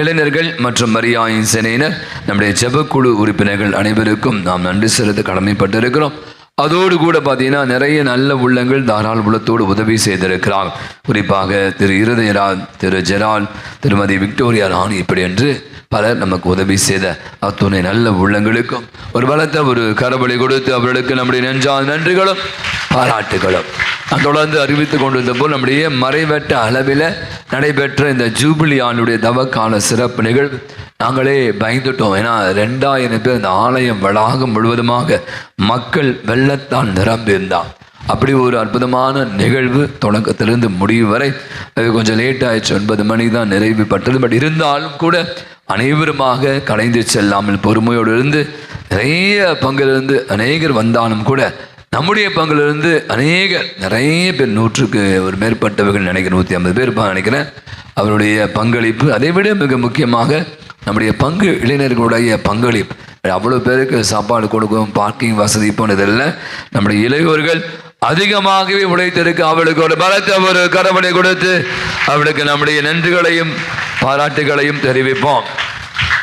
இளைஞர்கள் மற்றும் மரியாயின் சேனையினர், நம்முடைய ஜெபக்குழு உறுப்பினர்கள் அனைவருக்கும் நாம் நன்றி செலுத்த கடமைப்பட்டிருக்கிறோம். அதோடு கூட பார்த்தீங்கன்னா நிறைய நல்ல உள்ளங்கள் தாராள உள்ளத்தோடு உதவி செய்திருக்கிறார். குறிப்பாக திரு இருதயராஜ், திரு ஜெரால், திருமதி விக்டோரியா ராணி, இப்படி என்று பலர் நமக்கு உதவி செய்த அத்துணை நல்ல உள்ளங்களுக்கும் ஒரு பலத்தை ஒரு கரவழி கொடுத்து அவர்களுக்கு நம்முடைய நெஞ்சால் நன்றிகளும் பாராட்டுகளும். நான் தொடர்ந்து அறிவித்து கொண்டிருந்த போது நம்முடைய மறைவட்ட அளவில் நடைபெற்ற இந்த ஜூபிலி ஆண்டுடைய தவக்கால சிறப்பு நிகழ்வு நாங்களே பயந்துட்டோம். ஏன்னா 2000 பேர் இந்த ஆலயம் வளாகம் முழுவதுமாக மக்கள் வெள்ளத்தால் நிரம்பியிருந்தார். அப்படி ஒரு அற்புதமான நிகழ்வு தொடக்கத்திலிருந்து முடிவு வரை. அது கொஞ்சம் லேட் ஆயிடுச்சு, 9 மணிக்கு தான் நிறைவு பட்டது. பட் இருந்தாலும் கூட அனைவருமாக கலைந்து செல்லாமல் பொறுமையோடு இருந்து நிறைய பங்கிலிருந்து அநேகர் வந்தாலும் கூட நம்முடைய பங்கிலிருந்து நிறைய பேர் 100க்கு ஒரு மேற்பட்டவர்கள் நினைக்கிறேன், 150 பேர் நினைக்கிறேன். அவருடைய பங்களிப்பு, அதை விட மிக முக்கியமாக நம்முடைய பங்கு இளைஞர்களுடைய பங்களிப்பு. அவ்வளோ பேருக்கு சாப்பாடு கொடுக்கும், பார்க்கிங் வசதி போனதில்ல. நம்முடைய இளையோர்கள் அதிகமாகவே உழைத்திருக்கு. அவளுக்கு ஒரு பலத்தை ஒரு கரவழி கொடுத்து அவளுக்கு நம்முடைய நன்றிகளையும் பாராட்டுகளையும் தெரிவிப்போம்.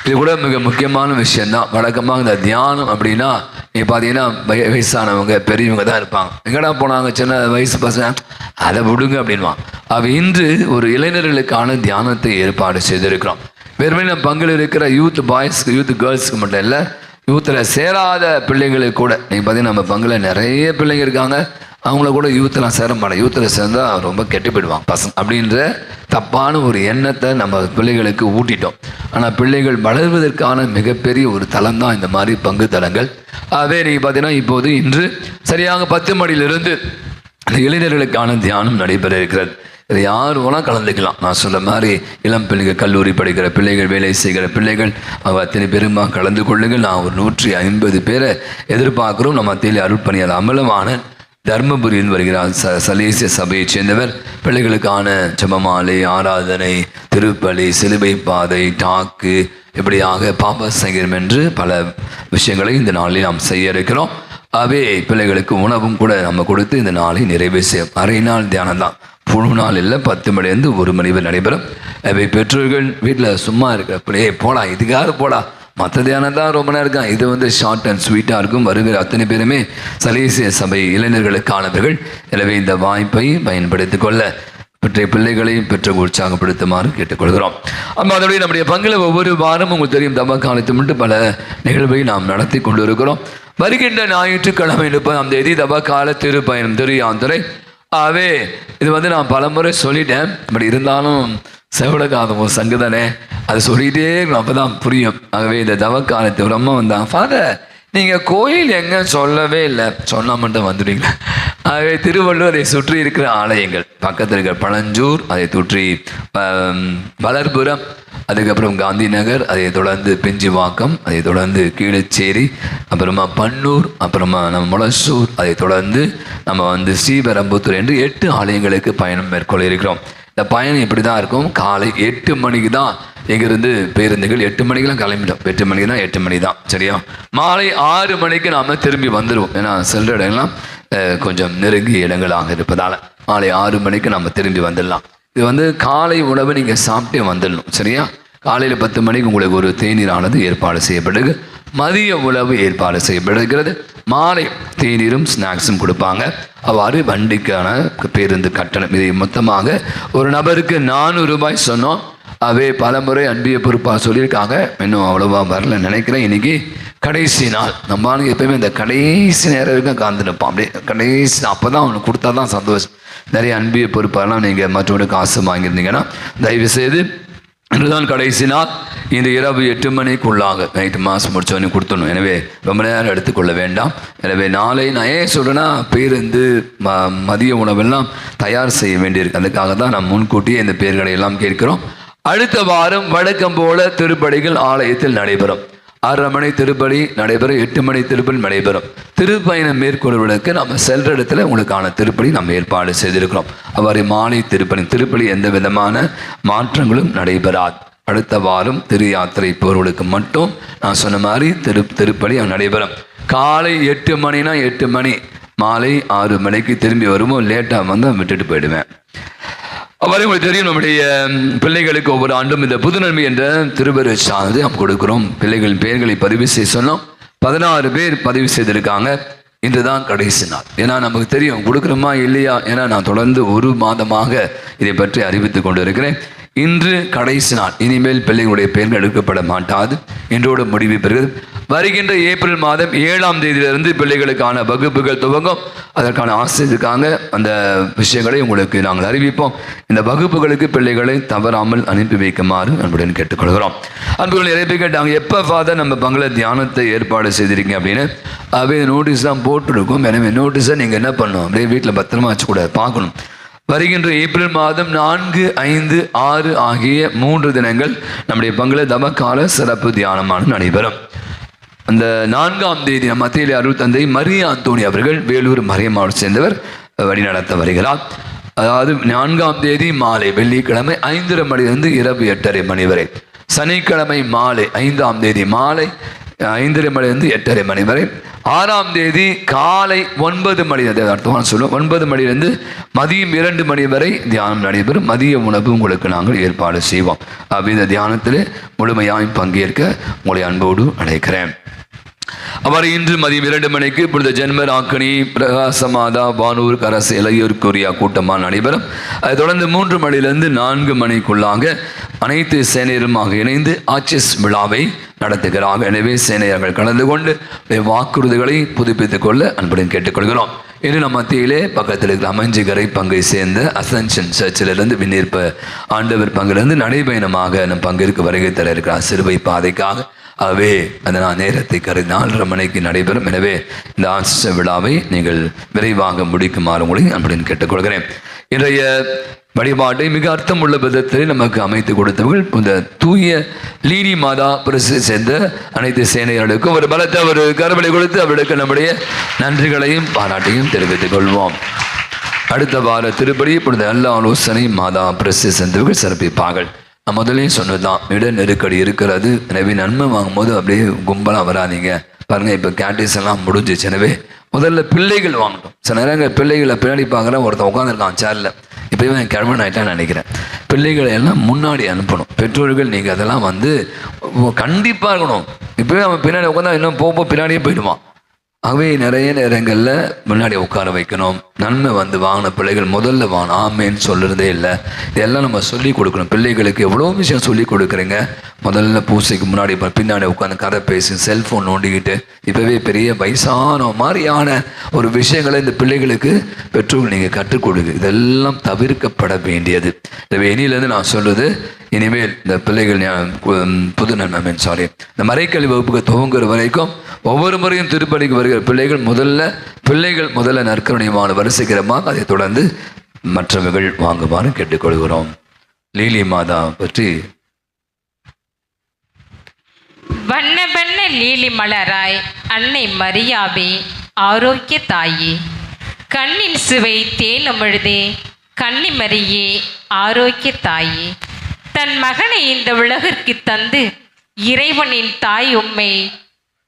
இது கூட மிக முக்கியமான விஷயம்தான். வழக்கமாக இந்த தியானம் அப்படின்னா நீ பார்த்தீங்கன்னா வயசானவங்க பெரியவங்க தான் இருப்பாங்க. எங்கடா போனாங்க சின்ன வயசு பசங்க அதை விடுங்க அப்படின்வான். இன்று ஒரு இளைஞர்களுக்கான தியானத்தை ஏற்பாடு செய்திருக்கிறோம். வெறுமனே நம்ம பங்கில் இருக்கிற யூத் பாய்ஸ்க்கு யூத் கேர்ள்ஸ்க்கு மட்டும் இல்லை, யூத்தில் சேராத பிள்ளைங்களுக்கு கூட. நீங்கள் பார்த்தீங்கன்னா நம்ம பங்கில் நிறைய பிள்ளைங்க இருக்காங்க, அவங்கள கூட யூத்தெலாம் சேர மாட்டேன். யூத்தில் சேர்ந்தால் ரொம்ப கெட்டு போயிடுவாங்க பசங்க அப்படின்ற தப்பான ஒரு எண்ணத்தை நம்ம பிள்ளைகளுக்கு ஊட்டிட்டோம். ஆனால் பிள்ளைகள் வளர்வதற்கான மிகப்பெரிய ஒரு தளம் தான் இந்த மாதிரி பங்கு தளங்கள். நீங்கள் பார்த்தீங்கன்னா இப்போது இன்று சரியாக 10 மணியிலிருந்து அந்த இளைஞர்களுக்கான தியானம் நடைபெற இருக்கிறது. இதை யார் வேணால் கலந்துக்கலாம். நான் சொல்ல மாதிரி இளம் பிள்ளைகள், கல்லூரி படிக்கிற பிள்ளைகள், வேலை செய்கிற பிள்ளைகள், அவங்க அத்தனை பேருமா கலந்து கொள்ளுங்கள். நான் ஒரு 150 பேரை எதிர்பார்க்குறோம். நம்ம மத்தியில் அருட்பணியாளர் அமலமான தர்மபுரியில் வருகிறார், சலேசிய சபையைச் சேர்ந்தவர். பிள்ளைகளுக்கான ஜெபமாலை, ஆராதனை, திருப்பலி, சிலுவை பாதை, டாக்கு, இப்படியாக பாப சங்கீதம் என்று பல விஷயங்களை இந்த நாளில் நாம் செய்ய இருக்கிறோம். பிள்ளைகளுக்கு உணவும் கூட நம்ம கொடுத்து இந்த நாளை நிறைவு செய்யும். அரை நாள் தியானம் தான், முழு நாள் இல்லை. 10 மணிலேருந்து 1 மணி வரை நடைபெறும். பெற்றோர்கள் வீட்டில் சும்மா இருக்கிற பிள்ளையே போடா, இதுக்காக போடா, மற்ற தியானம் தான் ரொம்ப நேரம் இருக்கான், இது ஷார்ட் அண்ட் ஸ்வீட்டாக இருக்கும். வருகிற அத்தனை பேருமே சலேசிய சபை இளைஞர்களுக்கானவர்கள். எனவே இந்த வாய்ப்பை பயன்படுத்தி கொள்ள பெற்ற பிள்ளைகளையும் பெற்ற உற்சாகப்படுத்துமாறு கேட்டுக்கொள்கிறோம். அதோடய நம்முடைய பங்கில் ஒவ்வொரு வாரமும் உங்களுக்கு தெரியும் தப காலத்தை மட்டும் பல நிகழ்வை நாம் நடத்தி கொண்டு இருக்கிறோம். வருகின்ற ஞாயிற்றுக்கிழமை 30ஆம் தேதி தப கால திருப்பயணம் திருயாந்துரை. இது நான் பலமுறை சொல்லிட்டேன். அப்படி இருந்தாலும் செவிடக்காத ஒரு சங்கு தானே, அது சொல்லிகிட்டே அப்போ தான் புரியும். ஆகவே இந்த தவக்காலத்து ஒரு அம்மா வந்தாங்க, ஃபாதர் நீங்கள் கோயில் எங்கே சொல்லவே இல்லை, சொன்னால் மட்டும் வந்துடுவீங்களா? ஆகவே திருவள்ளூர், அதை சுற்றி இருக்கிற ஆலயங்கள், பக்கத்தில் இருக்கிற பழஞ்சூர், அதை சுற்றி வளர்புரம், அதுக்கப்புறம் காந்தி நகர், அதை தொடர்ந்து பிஞ்சிவாக்கம், அதை தொடர்ந்து கீழச்சேரி, அப்புறமா பன்னூர், அப்புறமா நம்ம முளசூர், அதை தொடர்ந்து நம்ம ஸ்ரீபெரும்புத்தூர் என்று 8 ஆலயங்களுக்கு பயணம் மேற்கொள்ள இருக்கிறோம். இந்த பயணம் இப்படி தான் இருக்கும். காலை 8 மணிக்கு தான் இங்கிருந்து பேருந்துகள், 8 மணிக்கெலாம் கிளம்பிட்டோம். 8 மணிக்கு தான் 8 மணி தான் சரியா. மாலை 6 மணிக்கு நாம் திரும்பி வந்துடுவோம். ஏன்னா செல்ற இடங்கள்லாம் கொஞ்சம் நெருங்கிய இடங்களாக இருப்பதால் மாலை 6 மணிக்கு நம்ம திரும்பி வந்துடலாம். இது காலை உணவு நீங்கள் சாப்பிட்டே வந்துடணும் சரியா. காலையில் 10 மணிக்கு உங்களுக்கு ஒரு தேநீரானது ஏற்பாடு செய்யப்படுது. மதிய உணவு ஏற்பாடு செய்யப்படுகிறது. மாலை தேநீரும் ஸ்நாக்ஸும் கொடுப்பாங்க. அவ்வாறு வண்டிக்கான பேருந்து கட்டணம், இதை மொத்தமாக ஒரு நபருக்கு 400 ரூபாய் சொன்னோம். பல முறை அன்பிய பொறுப்பாக சொல்லியிருக்காங்க, இன்னும் அவ்வளோவா வரல நினைக்கிறேன். இன்னைக்கு கடைசி நாள். நம்ம எப்பயுமே இந்த கடைசி நேரம் வரைக்கும் காந்து நிற்பான். அப்படியே கடைசி அப்போ தான் அவனுக்கு கொடுத்தா தான் சந்தோஷம். நிறைய அன்பிய பொறுப்பாலாம் நீங்கள் மற்றவங்க காசு வாங்கியிருந்தீங்கன்னா தயவுசெய்து இன்றுதான் கடைசி நாள். இந்த இரவு 8 மணிக்குள்ளாக நைட்டு மாதம் முடிச்சவனே கொடுத்துடணும். எனவே ரொம்ப நேரம் எடுத்துக்கொள்ள வேண்டாம். எனவே நாளை நான் ஏன் சொல்கிறேன்னா, பேருந்து மதிய உணவெல்லாம் தயார் செய்ய வேண்டியிருக்கு. அதுக்காக தான் நான் முன்கூட்டியே இந்த பேர்களை எல்லாம் கேட்கிறோம். அடுத்த வாரம் வழக்கம் போல திருப்பலிகள் ஆலயத்தில் நடைபெறும். 6:30 மணி திருப்பலி நடைபெறும், 8 மணி திருப்பலி நடைபெறும். திருப்பயணம் மேற்கொள்வதற்கு நம்ம செல்ற இடத்துல உங்களுக்கான திருப்பலி நம்ம ஏற்பாடு செய்திருக்கிறோம். அவ்வாறு மாலை திருப்பலி எந்த விதமான மாற்றங்களும் நடைபெறாது. அடுத்த வாரம் திரு யாத்திரை போர்களுக்கு மட்டும் நான் சொன்ன மாதிரி திருப்பலி நடைபெறும். காலை 8 மணினா 8 மணி, மாலை 6 மணிக்கு திரும்பி வருவோம். லேட்டாக வந்து விட்டுட்டு போயிடுவேன். அவ்வாறு உங்களுக்கு தெரியும், நம்முடைய பிள்ளைகளுக்கு ஒவ்வொரு ஆண்டும் இந்த புதுநன்மை என்ற திருவரு சார்ந்து நாம் கொடுக்கிறோம். பிள்ளைகளின் பெயர்களை பதிவு செய்ய சொன்னோம். 16 பேர் பதிவு செய்திருக்காங்க. இன்று தான் கடைசி நாள். ஏன்னா நமக்கு தெரியும் கொடுக்குறோமா இல்லையா, ஏன்னா நான் தொடர்ந்து 1 மாதமாக இதை பற்றி அறிவித்து கொண்டு இருக்கிறேன். இன்று கடைசி நாள். இனிமேல் பிள்ளைகளுடைய பெயர்கள் எடுக்கப்பட மாட்டாது. இன்றோடு முடிவு பெறுகிறது. வருகின்ற ஏப்ரல் மாதம் 7ஆம் தேதியிலிருந்து பிள்ளைகளுக்கான வகுப்புகள் துவங்கும். அதற்கான ஆசிரியருக்காங்க அந்த விஷயங்களை உங்களுக்கு நாங்கள் அறிவிப்போம். இந்த வகுப்புகளுக்கு பிள்ளைகளை தவறாமல் அனுப்பி வைக்குமாறு அன்புடன் கேட்டுக்கொள்கிறோம். அன்புகள் நிறைய பேர் கேட்டாங்க, எப்போ ஃபாதர் நம்ம பங்கள தியானத்தை ஏற்பாடு செய்திருக்கீங்க அப்படின்னு. நோட்டீஸ் தான் போட்டிருக்கோம். எனவே நோட்டீஸை நீங்கள் என்ன பண்ணணும், அப்படியே வீட்டில் பத்திரமா வச்சு கூட பார்க்கணும். வருகின்ற ஏப்ரல் மாதம் 4, 5, 6 ஆகிய 3 தினங்கள் நம்முடைய பங்கள தவக்கால சிறப்பு தியானமான நடைபெறும். அந்த 4ஆம் தேதி நம் மத்தியிலே அருள் தந்தை மரியா அந்தோணி அவர்கள் வேலூர் மறைமாவட்ட சேர்ந்தவர் வழிநடத்த வருகிறார். அதாவது 4ஆம் தேதி மாலை வெள்ளிக்கிழமை 5:30 மணிலிருந்து இரவு 8:30 மணி வரை, சனிக்கிழமை மாலை 5ஆம் தேதி மாலை 5:30 மணிலிருந்து 8:30 மணி வரை. 6ஆம் தேதி காலை 9 மணி, அர்த்தமான சொல்லுவோம், 9 மணிலிருந்து மதியம் 2 மணி வரை தியானம் நடைபெறும். மதிய உணவு உங்களுக்கு நாங்கள் ஏற்பாடு செய்வோம். அவ்வித தியானத்தில் முழுமையாய் பங்கேற்க உங்களை அன்போடு அழைக்கிறேன். அவர் இன்று மதியம் 2 மணிக்கு புனித ஜென்மர் ஆக்கணி பிரகாசமாதா வானூர் கரசு இளையோர் கொரியா கூட்டமாக நடைபெறும். அதைத் தொடர்ந்து 3 மணிலிருந்து 4 மணிக்குள்ளாக அனைத்து சேனையருமாக இணைந்து ஆட்சிஸ் விழாவை நடத்துகிறார்கள். எனவே சேனையர்கள் கலந்து கொண்டு வாக்குறுதிகளை புதுப்பித்துக் கொள்ள அன்புடன் கேட்டுக்கொள்கிறோம். இன்று நம் மத்தியிலே பக்கத்தில் இருக்கிற அமைஞ்சிகரை பங்கை சேர்ந்த அசன்ஷன் சர்ச்சிலிருந்து விண்ணேற்ப ஆண்டவர் பங்கிலிருந்து நடைபயணமாக நம் பங்கிற்கு வருகை தர இருக்கிறார் சிறுவை பாதைக்காக. ஆகவே அதனால் நேரத்தை கருதி 4:30 மணிக்கு நடைபெறும். எனவே இந்த ஆசிச விழாவை நீங்கள் விரைவாக முடிக்குமாறு உங்களை அன்புடன் கேட்டுக்கொள்கிறேன். இன்றைய வழிபாட்டை மிக அர்த்தமுள்ள விதத்தில் நமக்கு அமைத்து கொடுத்தவர்கள் இந்த தூய லீனி மாதா பிரசு சேர்ந்த அனைத்து சேனைகளுக்கும் ஒரு பலத்தை ஒரு கரவலை கொடுத்து அவர்களுக்கு நம்முடைய நன்றிகளையும் பாராட்டையும் தெரிவித்துக் கொள்வோம். அடுத்த வார திருப்படி புனித நல்ல ஆலோசனை மாதா பிரசு சேர்ந்தவர்கள் சிறப்பிப்பார்கள். நான் முதலே சொன்னதுதான், இட நெருக்கடி இருக்கிறது. எனவே நன்மை வாங்கும்போது அப்படியே கும்பலாக வராதிங்க. பாருங்கள், இப்போ கேட்டீஸ் எல்லாம் முடிஞ்சிச்சு. எனவே முதல்ல பிள்ளைகள் வாங்கட்டும். சில நேரங்கள் பிள்ளைகளை பின்னாடி பார்க்குற ஒருத்தன் உட்காந்துருக்கான் சேரில். இப்போயும் என் கிழமை ஆகிட்டான்னு நினைக்கிறேன். பிள்ளைகளை எல்லாம் முன்னாடி அனுப்பணும். பெற்றோர்கள் நீங்கள் அதெல்லாம் கண்டிப்பாக இருக்கணும். இப்போவே அவன் பின்னாடி உட்காந்தா இன்னும் போக பின்னாடியே போயிடுவான். ஆகவே நிறைய நேரங்களில் முன்னாடி உட்கார வைக்கணும். நன்மை வாங்கின பிள்ளைகள் முதல்ல வாங்கணும். ஆமேன்னு சொல்கிறதே இல்லை. இதெல்லாம் நம்ம சொல்லிக் கொடுக்கணும். பிள்ளைகளுக்கு எவ்வளோ விஷயம் சொல்லிக் கொடுக்குறீங்க. முதல்ல பூசைக்கு முன்னாடி பின்னாடி உட்காந்து கதை பேசி செல்ஃபோன் நோண்டிக்கிட்டு இப்போவே பெரிய வயசான மாதிரியான ஒரு விஷயங்களை இந்த பிள்ளைகளுக்கு பெற்றோர்கள் நீங்கள் கற்றுக் கொடுங்க. இதெல்லாம் தவிர்க்கப்பட வேண்டியது. இந்த இனியிலேருந்து நான் சொல்கிறது, இனிமேல் இந்த பிள்ளைகள் புது நன்மை இந்த மறைக்கல்வி வகுப்புக்கு துவங்குற வரைக்கும் ஒவ்வொரு முறையும் திருப்பணிக்கு வருகிற பிள்ளைகள் முதல்ல நற்கருணையமான வரிசைக்கிறமாக அதை தொடர்ந்து மற்றவர்கள் வாங்குமாறு கேட்டுக்கொள்கிறோம். லீலி மாதா பற்றி வண்ண வண்ண லீலி மலராய் அன்னை மரியாவே ஆரோக்கிய தாயே, கண்ணின் சுவை தேனமிழுதே கன்னிமரியே ஆரோக்கிய தாயே, தன் மகனை இந்த உலகிற்கு தந்து இறைவனின் தாய் உம்மை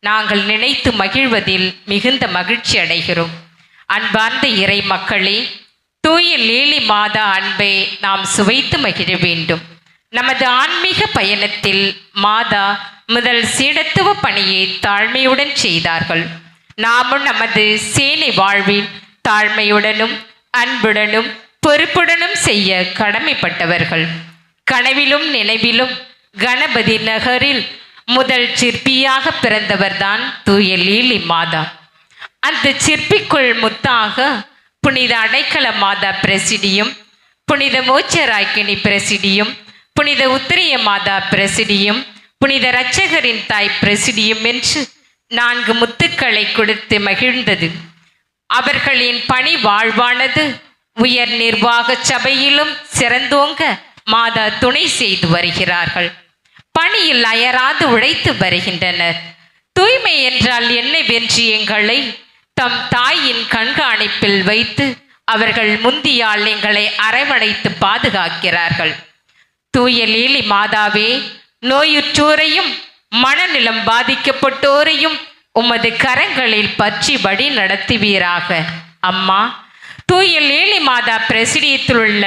நாங்கள் நினைத்து மகிழ்வதில் மிகுந்த மகிழ்ச்சி அடைகிறோம். அன்பார்ந்த இறை மக்களே, தூய லீலி மாதா அன்பை நாம் சுவைத்து மகிழ வேண்டும். நமது ஆன்மீக பயணத்தில் மாதா முதல் சீடத்துவ பணியை தாழ்மையுடன் செய்தார்கள். நாமும் நமது சேனை வாழ்வில் தாழ்மையுடனும் அன்புடனும் பொறுப்புடனும் செய்ய கடமைப்பட்டவர்கள். கனவிலும் நினைவிலும் கணபதி நகரில் முதல் சிற்பியாக பிறந்தவர்தான் தூய லீலி மாதா. அந்த சிற்பிக்குள் முத்தாக புனித அடைக்கல மாதா பிரசிடியும், புனித மோட்சராக்கினி பிரசிடியும், புனித உத்திரிய மாதா பிரசிடியும், புனித இரட்சகரின் தாய் பிரசிடியும் என்று 4 முத்துக்களை கொடுத்து மகிழ்ந்தது. அவர்களின் பணி வாழ்வானது உயர் நிர்வாக சபையிலும் சிறந்தோங்க மாதா துணை செய்து வருகிறார்கள். பணியில் அயராது உழைத்து வருகின்றனர். தூய்மை என்றால் என்னவென்று எங்களை தம் தாயின் கண்காணிப்பில் வைத்து அவர்கள் முந்தியால் எங்களை அரவணைத்து பாதுகாக்கிறார்கள். தூய லீலி மாதாவே, நோயுற்றோரையும் மனநிலம் பாதிக்கப்பட்டோரையும் உமது கரங்களில் பற்றி வழி நடத்துவீராக. அம்மா, தூய லீலி மாதா பிரசிடியத்தில் உள்ள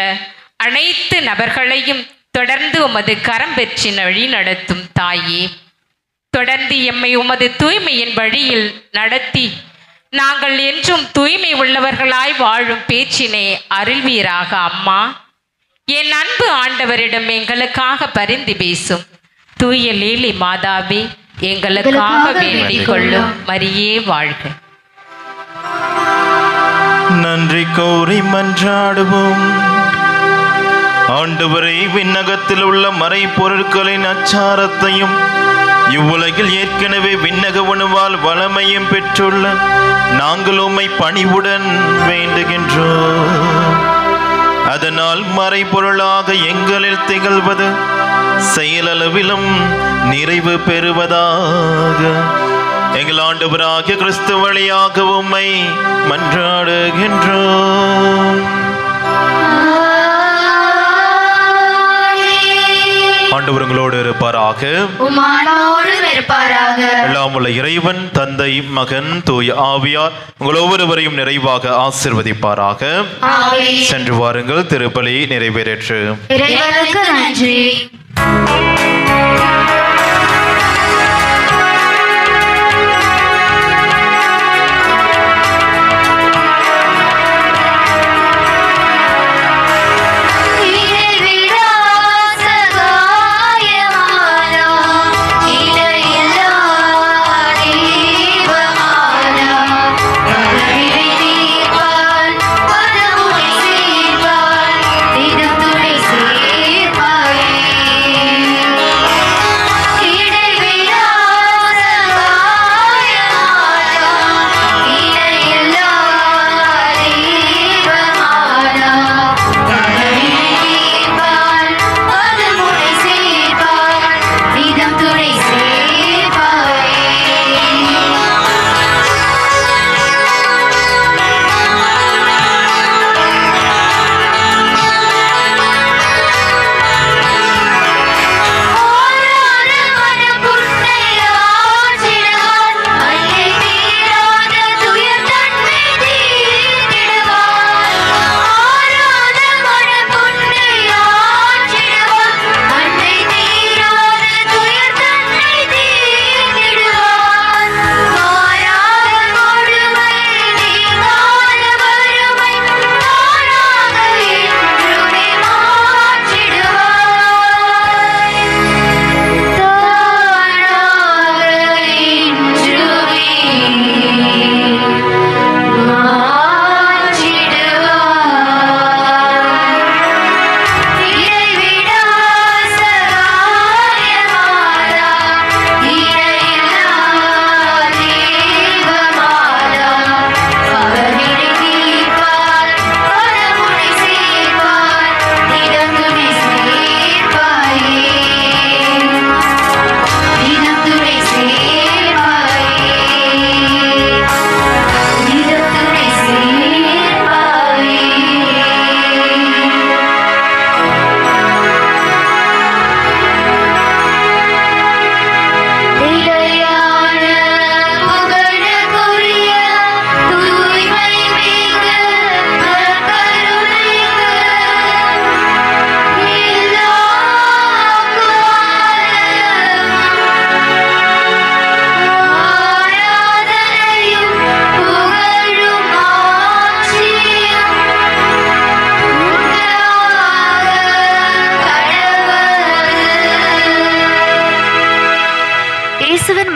அனைத்து நபர்களையும் தொடர்ந்து உமது கரம் பெற்று வழி நடத்தும் தாயே, தொடர்ந்து எம்மை உமது தூய்மையின் வழியில் நடத்தி நாங்கள் என்றும் தூய்மை உள்ளவர்களாய் வாழும் பேச்சினை அருள்வீராக. அம்மா, என் அன்பு ஆண்டவரிடம் எங்களுக்காக பரிந்து பேசும் தூய லீலி மாதாவே, எங்களுக்காக வேண்டிக் கொள்ளும். மரியே வாழ்க. நன்றி கூறி மன்றாடுவோம். ஆண்டவரை, விண்ணகத்தில் உள்ள மறை பொருட்களின் அச்சாரத்தையும் இவ்வுலகில் ஏற்கனவே விண்ணக உணவால் வளமையும் பெற்றுள்ள நாங்கள் உம்மை பணிவுடன் வேண்டுகின்றோம். அதனால் மறைபொருளாக எங்களில் திகழ்வது செயலளவிலும் நிறைவு பெறுவதாக. எங்கள் ஆண்டவராகிய கிறிஸ்து வழியாக உம்மை மன்றாடுகின்றோம். ஆண்டவர் உங்களோடு இருப்பாராக. உம் ஆன்மாவோடும் இருப்பாராக. எல்லாம் உள்ள இறைவன் தந்தை மகன் தூய ஆவியார் உங்கள் ஒவ்வொருவரையும் நிறைவாக ஆசீர்வதிப்பாராக. ஆமென். சென்று வாருங்கள், திருப்பலி நிறைவேற்று. இறைவனுக்கு நன்றி.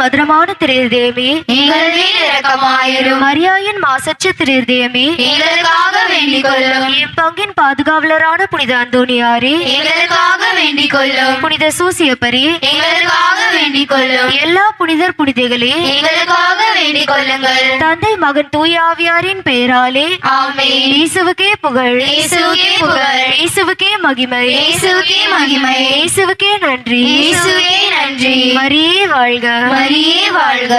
மதுரமான திருதேவி எங்கள் மேல் இரக்கமாயிரும். மரியாயின் மாசற்ற திருதேவி எங்களுக்காக வேண்டிக் கொள்ளும். என் பங்கின் பாதுகாவலரான புனித அந்தோனியாரே எங்களுக்காக வேண்டிக் கொள்ளும். புனித சூசியப்பரே எங்களுக்காக வேண்டிக் கொள்ளும். எல்லா புனிதர் புனிதைகளே எங்களுக்காக வேண்டிக் கொள்ளுங்கள். தந்தை மகன் தூய ஆவியாரின் பெயராலே ஆமென். இயேசுவுக்கே புகழ், இயேசுவுக்கே புகழ், இயேசுவுக்கே மகிமை, இயேசுவுக்கே மகிமை, இயேசுவுக்கே நன்றி, இயேசுவே நன்றி. மரியே வாழ்க, மரியே வாழ்க.